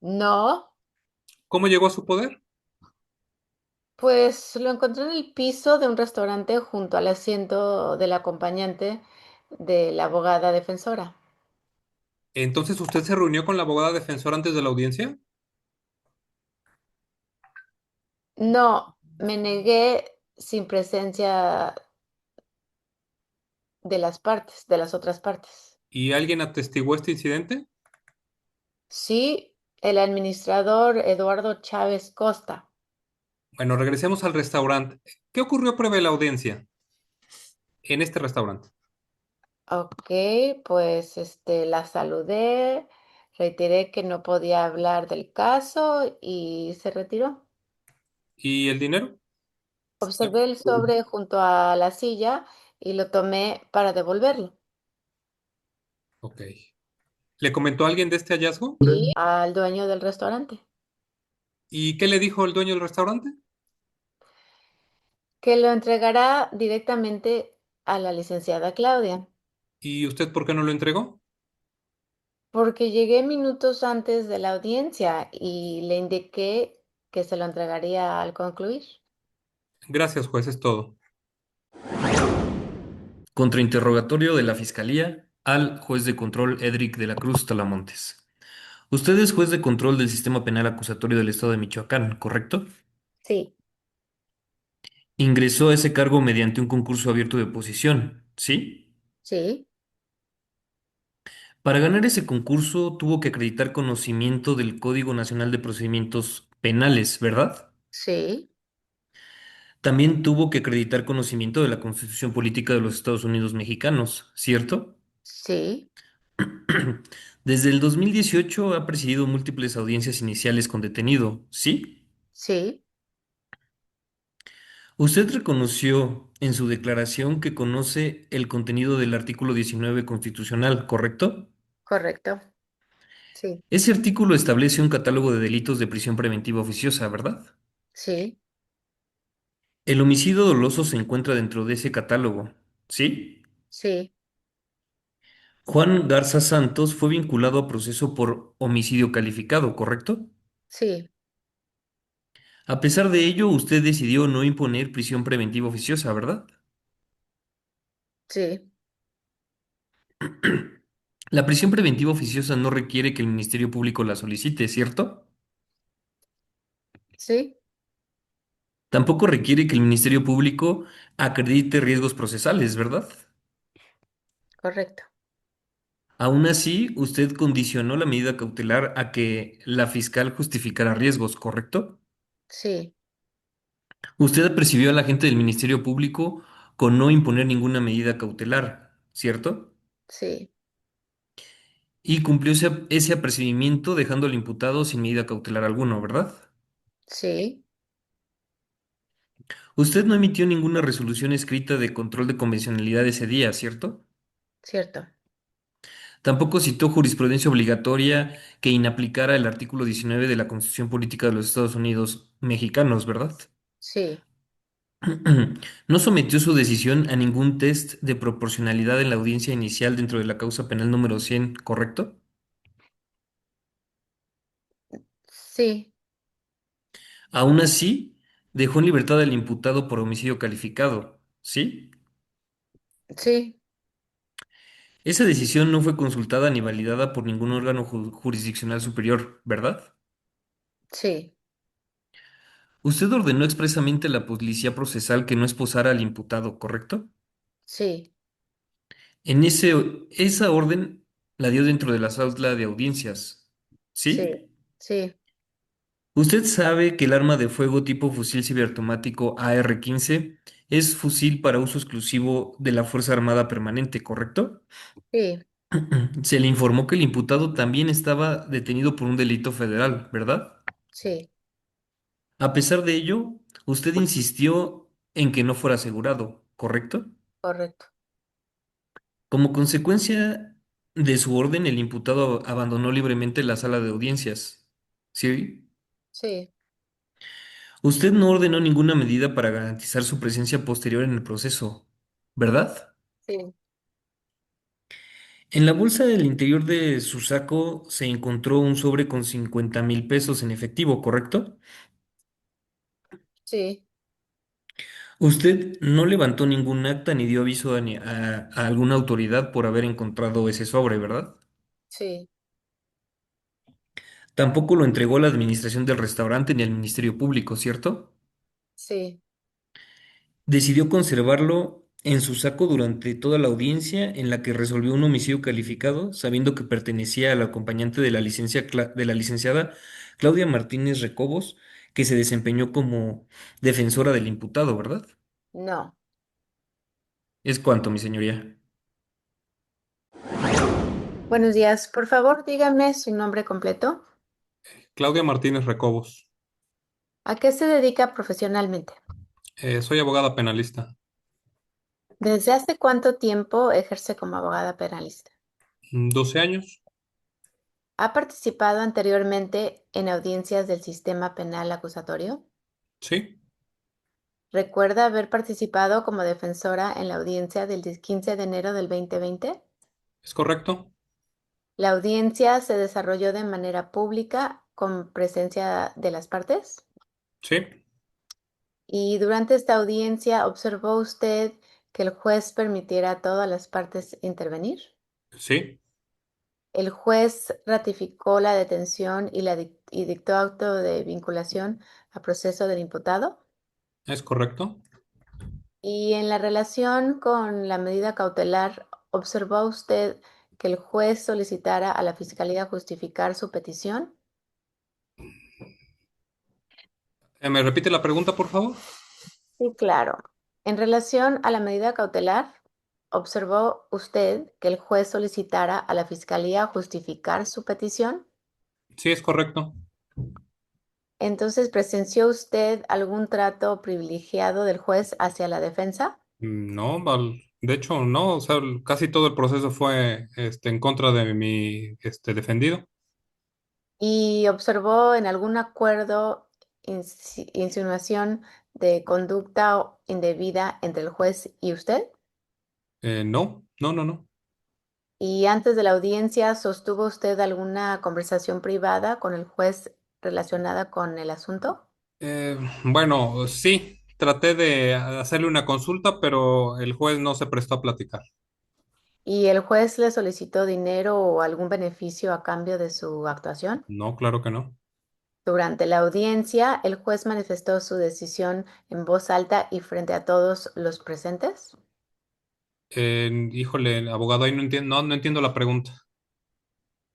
D: no.
B: ¿Cómo llegó a su poder?
D: Pues lo encontré en el piso de un restaurante junto al asiento del acompañante de la abogada defensora.
B: Entonces, ¿usted se reunió con la abogada defensora antes de la audiencia?
D: No, me negué sin presencia de las partes, de las otras partes.
B: ¿Y alguien atestiguó este incidente?
D: Sí, el administrador Eduardo Chávez Costa.
B: Bueno, regresemos al restaurante. ¿Qué ocurrió previo a la audiencia en este restaurante?
D: Ok, pues la saludé, reiteré que no podía hablar del caso y se retiró.
B: ¿Y el dinero?
D: Observé el sobre junto a la silla y lo tomé para devolverlo.
B: Ok. ¿Le comentó alguien de este hallazgo?
D: Y al dueño del restaurante,
B: ¿Y qué le dijo el dueño del restaurante?
D: que lo entregará directamente a la licenciada Claudia,
B: ¿Y usted por qué no lo entregó?
D: porque llegué minutos antes de la audiencia y le indiqué que se lo entregaría al concluir.
B: Gracias, juez, es todo.
A: Contrainterrogatorio de la Fiscalía al juez de control Edric de la Cruz Talamontes. Usted es juez de control del sistema penal acusatorio del Estado de Michoacán, ¿correcto?
D: Sí,
A: Ingresó a ese cargo mediante un concurso abierto de oposición, ¿sí?
D: sí,
A: Para ganar ese concurso tuvo que acreditar conocimiento del Código Nacional de Procedimientos Penales, ¿verdad?
D: sí,
A: También tuvo que acreditar conocimiento de la Constitución Política de los Estados Unidos Mexicanos, ¿cierto?
D: sí,
A: Desde el 2018 ha presidido múltiples audiencias iniciales con detenido, ¿sí?
D: sí,
A: Usted reconoció en su declaración que conoce el contenido del artículo 19 constitucional, ¿correcto?
D: correcto. Sí,
A: Ese artículo establece un catálogo de delitos de prisión preventiva oficiosa, ¿verdad?
D: sí,
A: El homicidio doloso se encuentra dentro de ese catálogo, ¿sí?
D: sí,
A: Juan Garza Santos fue vinculado a proceso por homicidio calificado, ¿correcto?
D: sí,
A: A pesar de ello, usted decidió no imponer prisión preventiva oficiosa, ¿verdad?
D: sí,
A: La prisión preventiva oficiosa no requiere que el Ministerio Público la solicite, ¿cierto?
D: sí,
A: Tampoco requiere que el Ministerio Público acredite riesgos procesales, ¿verdad?
D: correcto.
A: Aún así, usted condicionó la medida cautelar a que la fiscal justificara riesgos, ¿correcto?
D: Sí,
A: Usted percibió al agente del Ministerio Público con no imponer ninguna medida cautelar, ¿cierto?
D: sí,
A: Y cumplió ese apercibimiento dejando al imputado sin medida cautelar alguna, ¿verdad?
D: sí,
A: Usted no emitió ninguna resolución escrita de control de convencionalidad ese día, ¿cierto?
D: cierto.
A: Tampoco citó jurisprudencia obligatoria que inaplicara el artículo 19 de la Constitución Política de los Estados Unidos Mexicanos, ¿verdad?
D: Sí,
A: No sometió su decisión a ningún test de proporcionalidad en la audiencia inicial dentro de la causa penal número 100, ¿correcto?
D: Sí,
A: Aún así, dejó en libertad al imputado por homicidio calificado, ¿sí?
D: sí,
A: Esa decisión no fue consultada ni validada por ningún órgano jurisdiccional superior, ¿verdad?
D: sí,
A: Usted ordenó expresamente a la policía procesal que no esposara al imputado, ¿correcto?
D: sí,
A: Esa orden la dio dentro de la sala de audiencias,
D: sí,
A: ¿sí?
D: sí,
A: Usted sabe que el arma de fuego tipo fusil semiautomático AR-15 es fusil para uso exclusivo de la Fuerza Armada Permanente, ¿correcto?
D: sí,
A: Se le informó que el imputado también estaba detenido por un delito federal, ¿verdad?
D: sí,
A: A pesar de ello, usted insistió en que no fuera asegurado, ¿correcto?
D: correcto.
A: Como consecuencia de su orden, el imputado abandonó libremente la sala de audiencias. ¿Sí?
D: Sí,
A: Usted no ordenó ninguna medida para garantizar su presencia posterior en el proceso, ¿verdad?
D: sí,
A: En la bolsa del interior de su saco se encontró un sobre con 50,000 pesos en efectivo, ¿correcto?
D: sí,
A: Usted no levantó ningún acta ni dio aviso a alguna autoridad por haber encontrado ese sobre, ¿verdad?
D: sí,
A: Tampoco lo entregó a la administración del restaurante ni al Ministerio Público, ¿cierto?
D: sí,
A: Decidió conservarlo en su saco durante toda la audiencia en la que resolvió un homicidio calificado, sabiendo que pertenecía al acompañante de de la licenciada Claudia Martínez Recobos, que se desempeñó como defensora del imputado, ¿verdad?
D: no.
A: Es cuanto, mi señoría.
D: Buenos días, por favor, dígame su nombre completo.
B: Claudia Martínez Recobos.
D: ¿A qué se dedica profesionalmente?
B: Soy abogada penalista.
D: ¿Desde hace cuánto tiempo ejerce como abogada penalista?
B: 12 años.
D: ¿Ha participado anteriormente en audiencias del sistema penal acusatorio?
B: Sí,
D: ¿Recuerda haber participado como defensora en la audiencia del 15 de enero del 2020?
B: es correcto.
D: ¿La audiencia se desarrolló de manera pública con presencia de las partes?
B: Sí,
D: Y durante esta audiencia, ¿observó usted que el juez permitiera a todas las partes intervenir?
B: sí,
D: El juez ratificó la detención y dictó auto de vinculación a proceso del imputado.
B: es correcto.
D: Y en la relación con la medida cautelar, ¿observó usted que el juez solicitara a la Fiscalía justificar su petición?
B: ¿Me repite la pregunta, por favor?
D: Sí, claro. En relación a la medida cautelar, ¿observó usted que el juez solicitara a la Fiscalía justificar su petición?
B: Sí, es correcto.
D: Entonces, ¿presenció usted algún trato privilegiado del juez hacia la defensa?
B: No, de hecho, no. O sea, casi todo el proceso fue en contra de mi defendido.
D: ¿Y observó en algún acuerdo insinuación de conducta indebida entre el juez y usted?
B: No, no, no, no.
D: ¿Y antes de la audiencia sostuvo usted alguna conversación privada con el juez relacionada con el asunto?
B: Bueno, sí, traté de hacerle una consulta, pero el juez no se prestó a platicar.
D: ¿Y el juez le solicitó dinero o algún beneficio a cambio de su actuación?
B: No, claro que no.
D: Durante la audiencia, el juez manifestó su decisión en voz alta y frente a todos los presentes.
B: Híjole, abogado, ahí no entiendo, no, no entiendo la pregunta.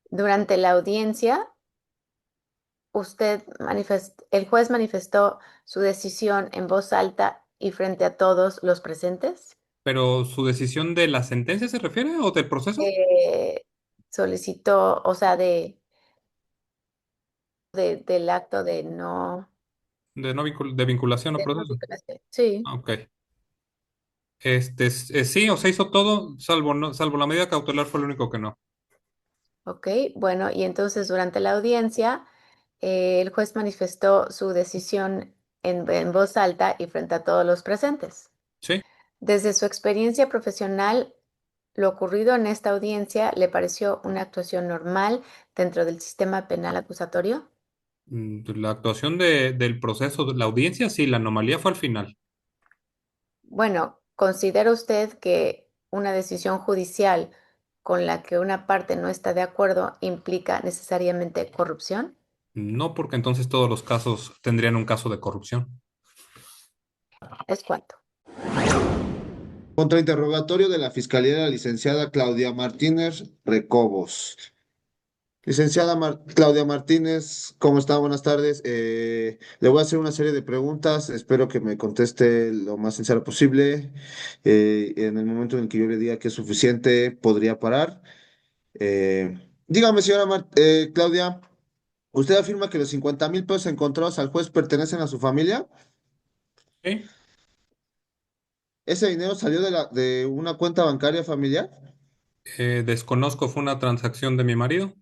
D: Durante la audiencia, el juez manifestó su decisión en voz alta y frente a todos los presentes.
B: ¿Pero su decisión de la sentencia se refiere o del proceso?
D: Eh, Solicitó, o sea, del acto de no,
B: De no de vinculación o
D: de no
B: proceso.
D: vinculación. Sí,
B: Ah, ok. Sí, o se hizo todo, salvo, no, salvo la medida cautelar fue lo único que no.
D: ok. Bueno, y entonces durante la audiencia, el juez manifestó su decisión en voz alta y frente a todos los presentes.
B: Sí,
D: Desde su experiencia profesional, lo ocurrido en esta audiencia le pareció una actuación normal dentro del sistema penal acusatorio.
B: La actuación del proceso, la audiencia, sí, la anomalía fue al final.
D: Bueno, ¿considera usted que una decisión judicial con la que una parte no está de acuerdo implica necesariamente corrupción?
B: No, porque entonces todos los casos tendrían un caso de corrupción.
D: ¿Es cuánto?
C: Contrainterrogatorio de la Fiscalía de la licenciada Claudia Martínez Recobos. Licenciada Claudia Martínez, ¿cómo está? Buenas tardes. Le voy a hacer una serie de preguntas. Espero que me conteste lo más sincero posible. En el momento en el que yo le diga que es suficiente, podría parar. Dígame, señora Claudia, ¿usted afirma que los 50,000 pesos encontrados al juez pertenecen a su familia?
B: ¿Sí?
C: ¿Ese dinero salió de una cuenta bancaria familiar?
B: Desconozco, fue una transacción de mi marido.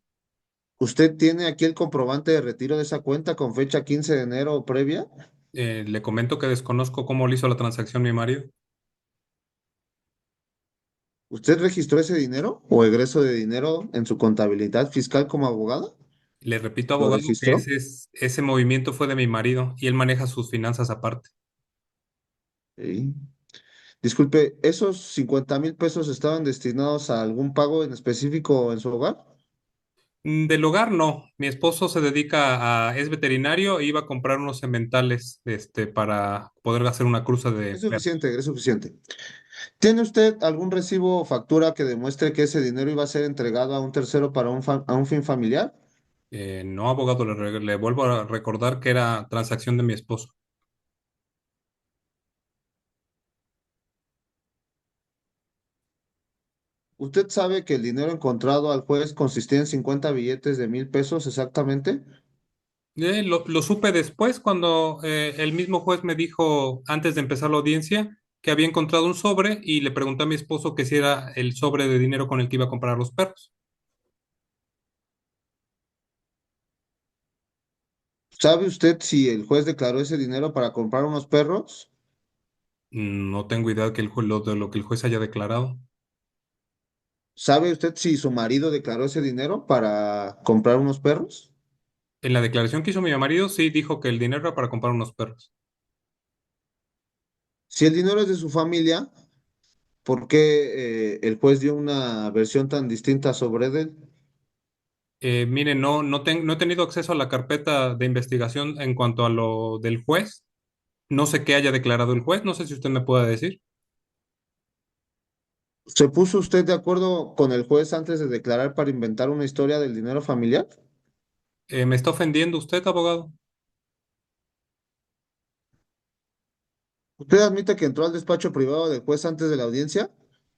C: ¿Usted tiene aquí el comprobante de retiro de esa cuenta con fecha 15 de enero o previa?
B: Le comento que desconozco cómo le hizo la transacción mi marido.
C: ¿Usted registró ese dinero o egreso de dinero en su contabilidad fiscal como abogada?
B: Le repito,
C: ¿Lo
B: abogado, que
C: registró?
B: ese movimiento fue de mi marido y él maneja sus finanzas aparte.
C: Sí. Disculpe, ¿esos 50,000 pesos estaban destinados a algún pago en específico en su hogar?
B: Del hogar no. Mi esposo se dedica es veterinario e iba a comprar unos sementales, para poder hacer una cruza de
C: Es
B: perros.
C: suficiente, es suficiente. ¿Tiene usted algún recibo o factura que demuestre que ese dinero iba a ser entregado a un tercero para a un fin familiar?
B: No, abogado, le vuelvo a recordar que era transacción de mi esposo.
C: ¿Usted sabe que el dinero encontrado al juez consistía en 50 billetes de 1,000 pesos exactamente?
B: Lo supe después cuando el mismo juez me dijo, antes de empezar la audiencia, que había encontrado un sobre y le pregunté a mi esposo que si era el sobre de dinero con el que iba a comprar los perros.
C: ¿Sabe usted si el juez declaró ese dinero para comprar unos perros?
B: No tengo idea que de lo que el juez haya declarado.
C: ¿Sabe usted si su marido declaró ese dinero para comprar unos perros?
B: En la declaración que hizo mi marido, sí dijo que el dinero era para comprar unos perros.
C: Si el dinero es de su familia, ¿por qué el juez dio una versión tan distinta sobre él?
B: Mire, no he tenido acceso a la carpeta de investigación en cuanto a lo del juez. No sé qué haya declarado el juez, no sé si usted me puede decir.
C: ¿Se puso usted de acuerdo con el juez antes de declarar para inventar una historia del dinero familiar?
B: ¿Me está ofendiendo usted, abogado?
C: ¿Usted admite que entró al despacho privado del juez antes de la audiencia?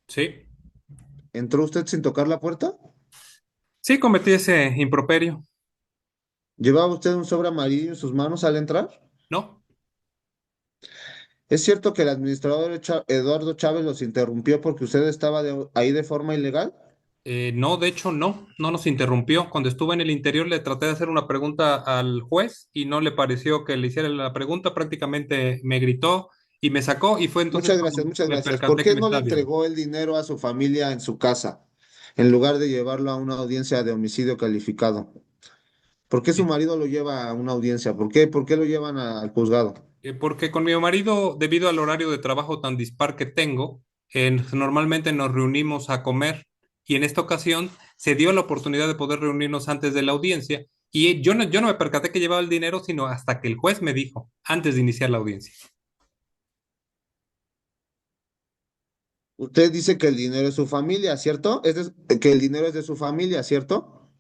B: Sí.
C: ¿Entró usted sin tocar la puerta?
B: Sí, cometí ese improperio.
C: ¿Llevaba usted un sobre amarillo en sus manos al entrar?
B: No.
C: ¿Es cierto que el administrador Eduardo Chávez los interrumpió porque usted estaba ahí de forma ilegal?
B: No, de hecho, no nos interrumpió. Cuando estuve en el interior le traté de hacer una pregunta al juez y no le pareció que le hiciera la pregunta, prácticamente me gritó y me sacó y fue entonces
C: Muchas gracias,
B: cuando
C: muchas
B: me
C: gracias. ¿Por
B: percaté que
C: qué
B: me
C: no le
B: estaba viendo.
C: entregó el dinero a su familia en su casa en lugar de llevarlo a una audiencia de homicidio calificado? ¿Por qué su marido lo lleva a una audiencia? ¿Por qué lo llevan al juzgado?
B: Porque con mi marido, debido al horario de trabajo tan dispar que tengo, normalmente nos reunimos a comer y en esta ocasión se dio la oportunidad de poder reunirnos antes de la audiencia y yo no me percaté que llevaba el dinero, sino hasta que el juez me dijo, antes de iniciar la audiencia.
C: Usted dice que el dinero es su familia, ¿cierto? Que el dinero es de su familia, ¿cierto?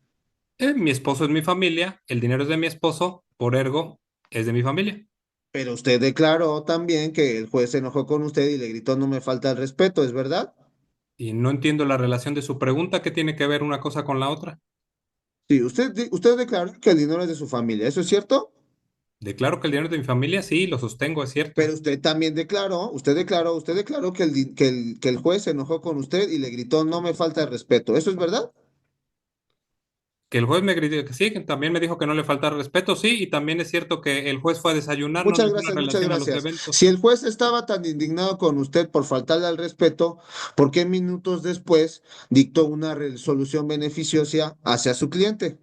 B: Mi esposo es mi familia, el dinero es de mi esposo, por ergo es de mi familia.
C: Pero usted declaró también que el juez se enojó con usted y le gritó no me falta el respeto, ¿es verdad?
B: Y no entiendo la relación de su pregunta, ¿qué tiene que ver una cosa con la otra?
C: Sí, usted declaró que el dinero es de su familia, ¿eso es cierto?
B: Declaro que el dinero es de mi familia, sí, lo sostengo, es cierto.
C: Pero usted también usted declaró que que el juez se enojó con usted y le gritó no me falta el respeto, ¿eso es verdad?
B: Que el juez me gritó que sí, que también me dijo que no le faltara respeto, sí, y también es cierto que el juez fue a desayunar, no
C: Muchas
B: ninguna
C: gracias, muchas
B: relación a los
C: gracias. Si
B: eventos.
C: el juez estaba tan indignado con usted por faltarle al respeto, ¿por qué minutos después dictó una resolución beneficiosa hacia su cliente?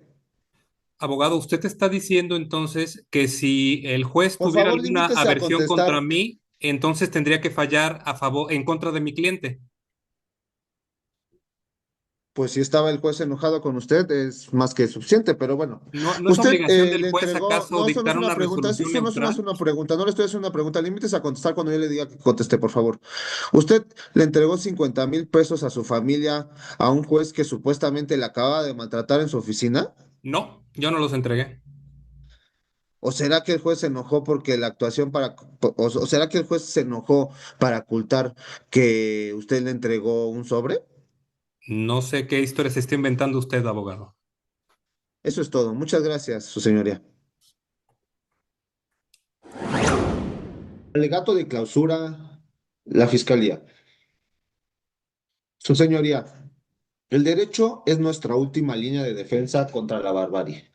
B: Abogado, usted está diciendo entonces que si el juez
C: Por
B: tuviera
C: favor,
B: alguna
C: limítese a
B: aversión contra
C: contestar.
B: mí, entonces tendría que fallar a favor, en contra de mi cliente.
C: Pues si estaba el juez enojado con usted, es más que suficiente, pero bueno.
B: ¿No, no es
C: Usted
B: obligación del
C: le
B: juez
C: entregó,
B: acaso
C: no, eso no es
B: dictar
C: una
B: una
C: pregunta,
B: resolución
C: eso no es
B: neutral?
C: una pregunta, no le estoy haciendo una pregunta, límítese a contestar cuando yo le diga que conteste, por favor. Usted le entregó 50,000 pesos a su familia a un juez que supuestamente le acaba de maltratar en su oficina.
B: No, yo no los entregué.
C: ¿O será que el juez se enojó porque la actuación o será que el juez se enojó para ocultar que usted le entregó un sobre?
B: No sé qué historia se está inventando usted, abogado.
C: Eso es todo. Muchas gracias, su señoría. Alegato de clausura, la fiscalía. Su señoría, el derecho es nuestra última línea de defensa contra la barbarie.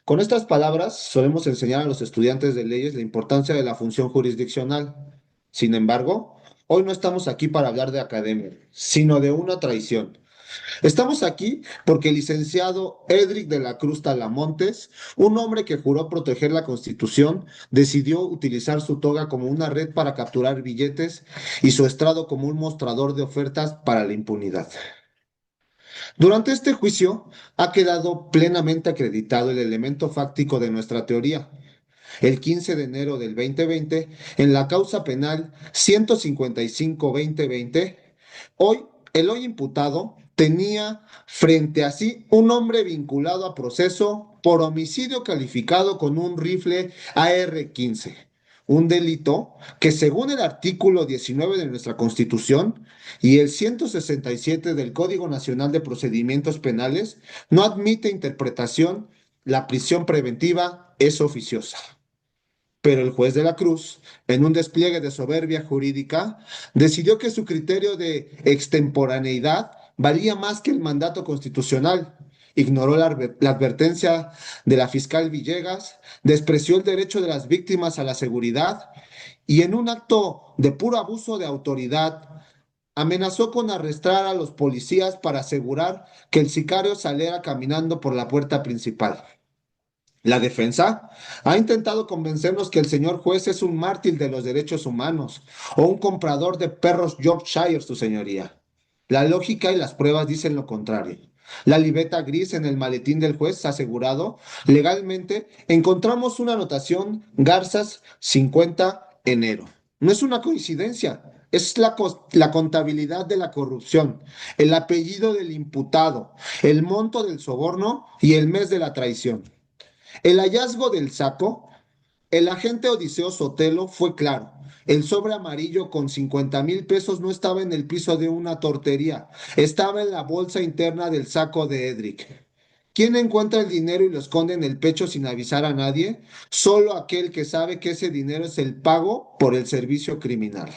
C: Con estas palabras solemos enseñar a los estudiantes de leyes la importancia de la función jurisdiccional. Sin embargo, hoy no estamos aquí para hablar de academia, sino de una traición. Estamos aquí porque el licenciado Edric de la Cruz Talamontes, un hombre que juró proteger la Constitución, decidió utilizar su toga como una red para capturar billetes y su estrado como un mostrador de ofertas para la impunidad. Durante este juicio ha quedado plenamente acreditado el elemento fáctico de nuestra teoría. El 15 de enero del 2020, en la causa penal 155-2020, el hoy imputado tenía frente a sí un hombre vinculado a proceso por homicidio calificado con un rifle AR-15, un delito que según el artículo 19 de nuestra Constitución y el 167 del Código Nacional de Procedimientos Penales no admite interpretación, la prisión preventiva es oficiosa. Pero el juez de la Cruz, en un despliegue de soberbia jurídica, decidió que su criterio de extemporaneidad valía más que el mandato constitucional. Ignoró la advertencia de la fiscal Villegas, despreció el derecho de las víctimas a la seguridad y en un acto de puro abuso de autoridad, amenazó con arrestar a los policías para asegurar que el sicario saliera caminando por la puerta principal. La defensa ha intentado convencernos que el señor juez es un mártir de los derechos humanos o un comprador de perros Yorkshire, su señoría. La lógica y las pruebas dicen lo contrario. La libreta gris en el maletín del juez ha asegurado legalmente encontramos una anotación Garzas 50 enero. No es una coincidencia, es la contabilidad de la corrupción, el apellido del imputado, el monto del soborno y el mes de la traición. El hallazgo del saco, el agente Odiseo Sotelo fue claro. El sobre amarillo con 50,000 pesos no estaba en el piso de una tortería, estaba en la bolsa interna del saco de Edric. ¿Quién encuentra el dinero y lo esconde en el pecho sin avisar a nadie? Solo aquel que sabe que ese dinero es el pago por el servicio criminal.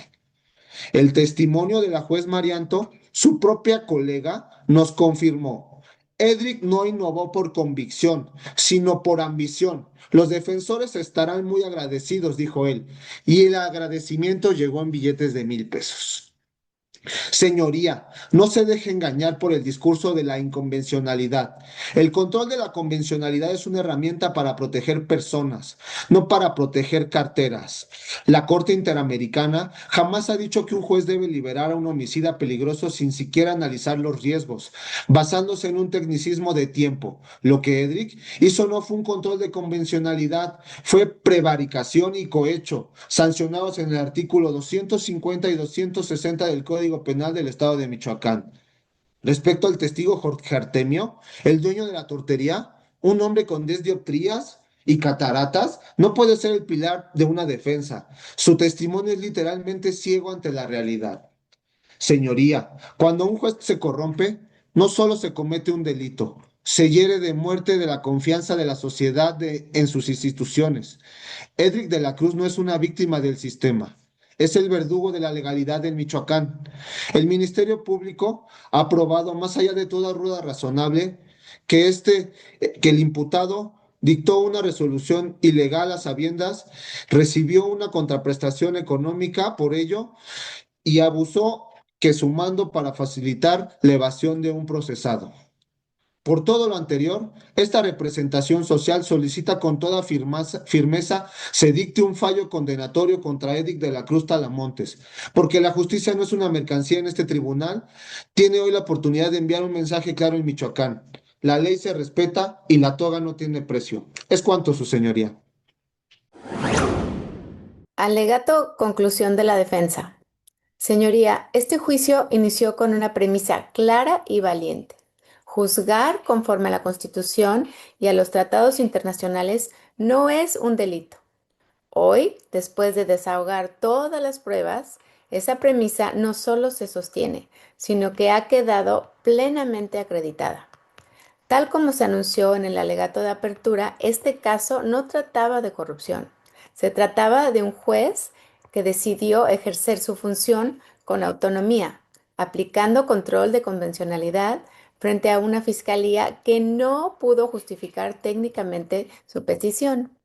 C: El testimonio de la juez Marianto, su propia colega, nos confirmó. Edric no innovó por convicción, sino por ambición. Los defensores estarán muy agradecidos, dijo él, y el agradecimiento llegó en billetes de 1,000 pesos. Señoría, no se deje engañar por el discurso de la inconvencionalidad. El control de la convencionalidad es una herramienta para proteger personas, no para proteger carteras. La Corte Interamericana jamás ha dicho que un juez debe liberar a un homicida peligroso sin siquiera analizar los riesgos, basándose en un tecnicismo de tiempo. Lo que Edric hizo no fue un control de convencionalidad, fue prevaricación y cohecho, sancionados en el artículo 250 y 260 del Código Penal del Estado de Michoacán. Respecto al testigo Jorge Artemio, el dueño de la tortería, un hombre con 10 dioptrías y cataratas, no puede ser el pilar de una defensa. Su testimonio es literalmente ciego ante la realidad. Señoría, cuando un juez se corrompe, no solo se comete un delito, se hiere de muerte de la confianza de la sociedad en sus instituciones. Edric de la Cruz no es una víctima del sistema, es el verdugo de la legalidad en Michoacán. El Ministerio Público ha probado, más allá de toda duda razonable, que el imputado dictó una resolución ilegal a sabiendas, recibió una contraprestación económica por ello y abusó que sumando para facilitar la evasión de un procesado. Por todo lo anterior, esta representación social solicita con toda firmeza se dicte un fallo condenatorio contra Edic de la Cruz Talamontes, porque la justicia no es una mercancía en este tribunal, tiene hoy la oportunidad de enviar un mensaje claro en Michoacán. La ley se respeta y la toga no tiene precio. Es cuanto, su señoría.
D: Alegato conclusión de la defensa. Señoría, este juicio inició con una premisa clara y valiente. Juzgar conforme a la Constitución y a los tratados internacionales no es un delito. Hoy, después de desahogar todas las pruebas, esa premisa no solo se sostiene, sino que ha quedado plenamente acreditada. Tal como se anunció en el alegato de apertura, este caso no trataba de corrupción. Se trataba de un juez que decidió ejercer su función con autonomía, aplicando control de convencionalidad frente a una fiscalía que no pudo justificar técnicamente su petición.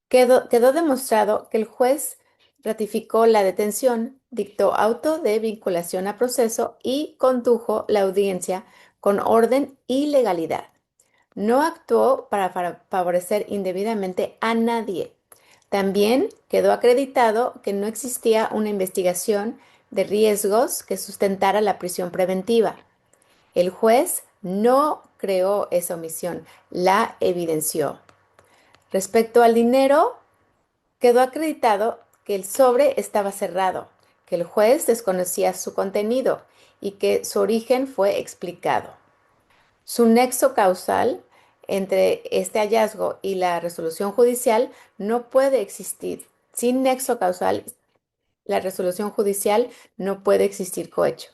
D: Quedó demostrado que el juez ratificó la detención, dictó auto de vinculación a proceso y condujo la audiencia con orden y legalidad. No actuó para favorecer indebidamente a nadie. También quedó acreditado que no existía una investigación de riesgos que sustentara la prisión preventiva. El juez no creó esa omisión, la evidenció. Respecto al dinero, quedó acreditado que el sobre estaba cerrado, que el juez desconocía su contenido y que su origen fue explicado. Su nexo causal entre este hallazgo y la resolución judicial no puede existir. Sin nexo causal, la resolución judicial no puede existir cohecho.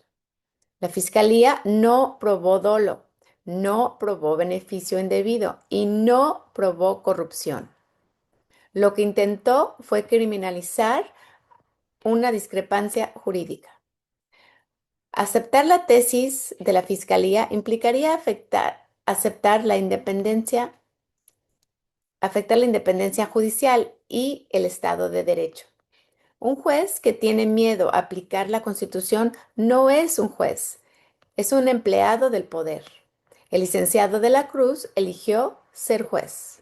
D: La fiscalía no probó dolo, no probó beneficio indebido y no probó corrupción. Lo que intentó fue criminalizar una discrepancia jurídica. Aceptar la tesis de la Fiscalía implicaría afectar la independencia judicial y el Estado de Derecho. Un juez que tiene miedo a aplicar la Constitución no es un juez, es un empleado del poder. El licenciado de la Cruz eligió ser juez.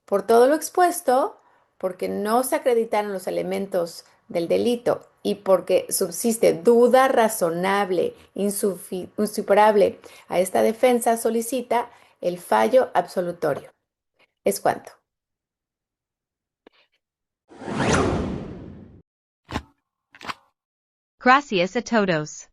D: Por todo lo expuesto, porque no se acreditaron los elementos del delito y porque subsiste duda razonable, insuperable a esta defensa, solicita el fallo absolutorio. Es cuanto.
E: Gracias a todos.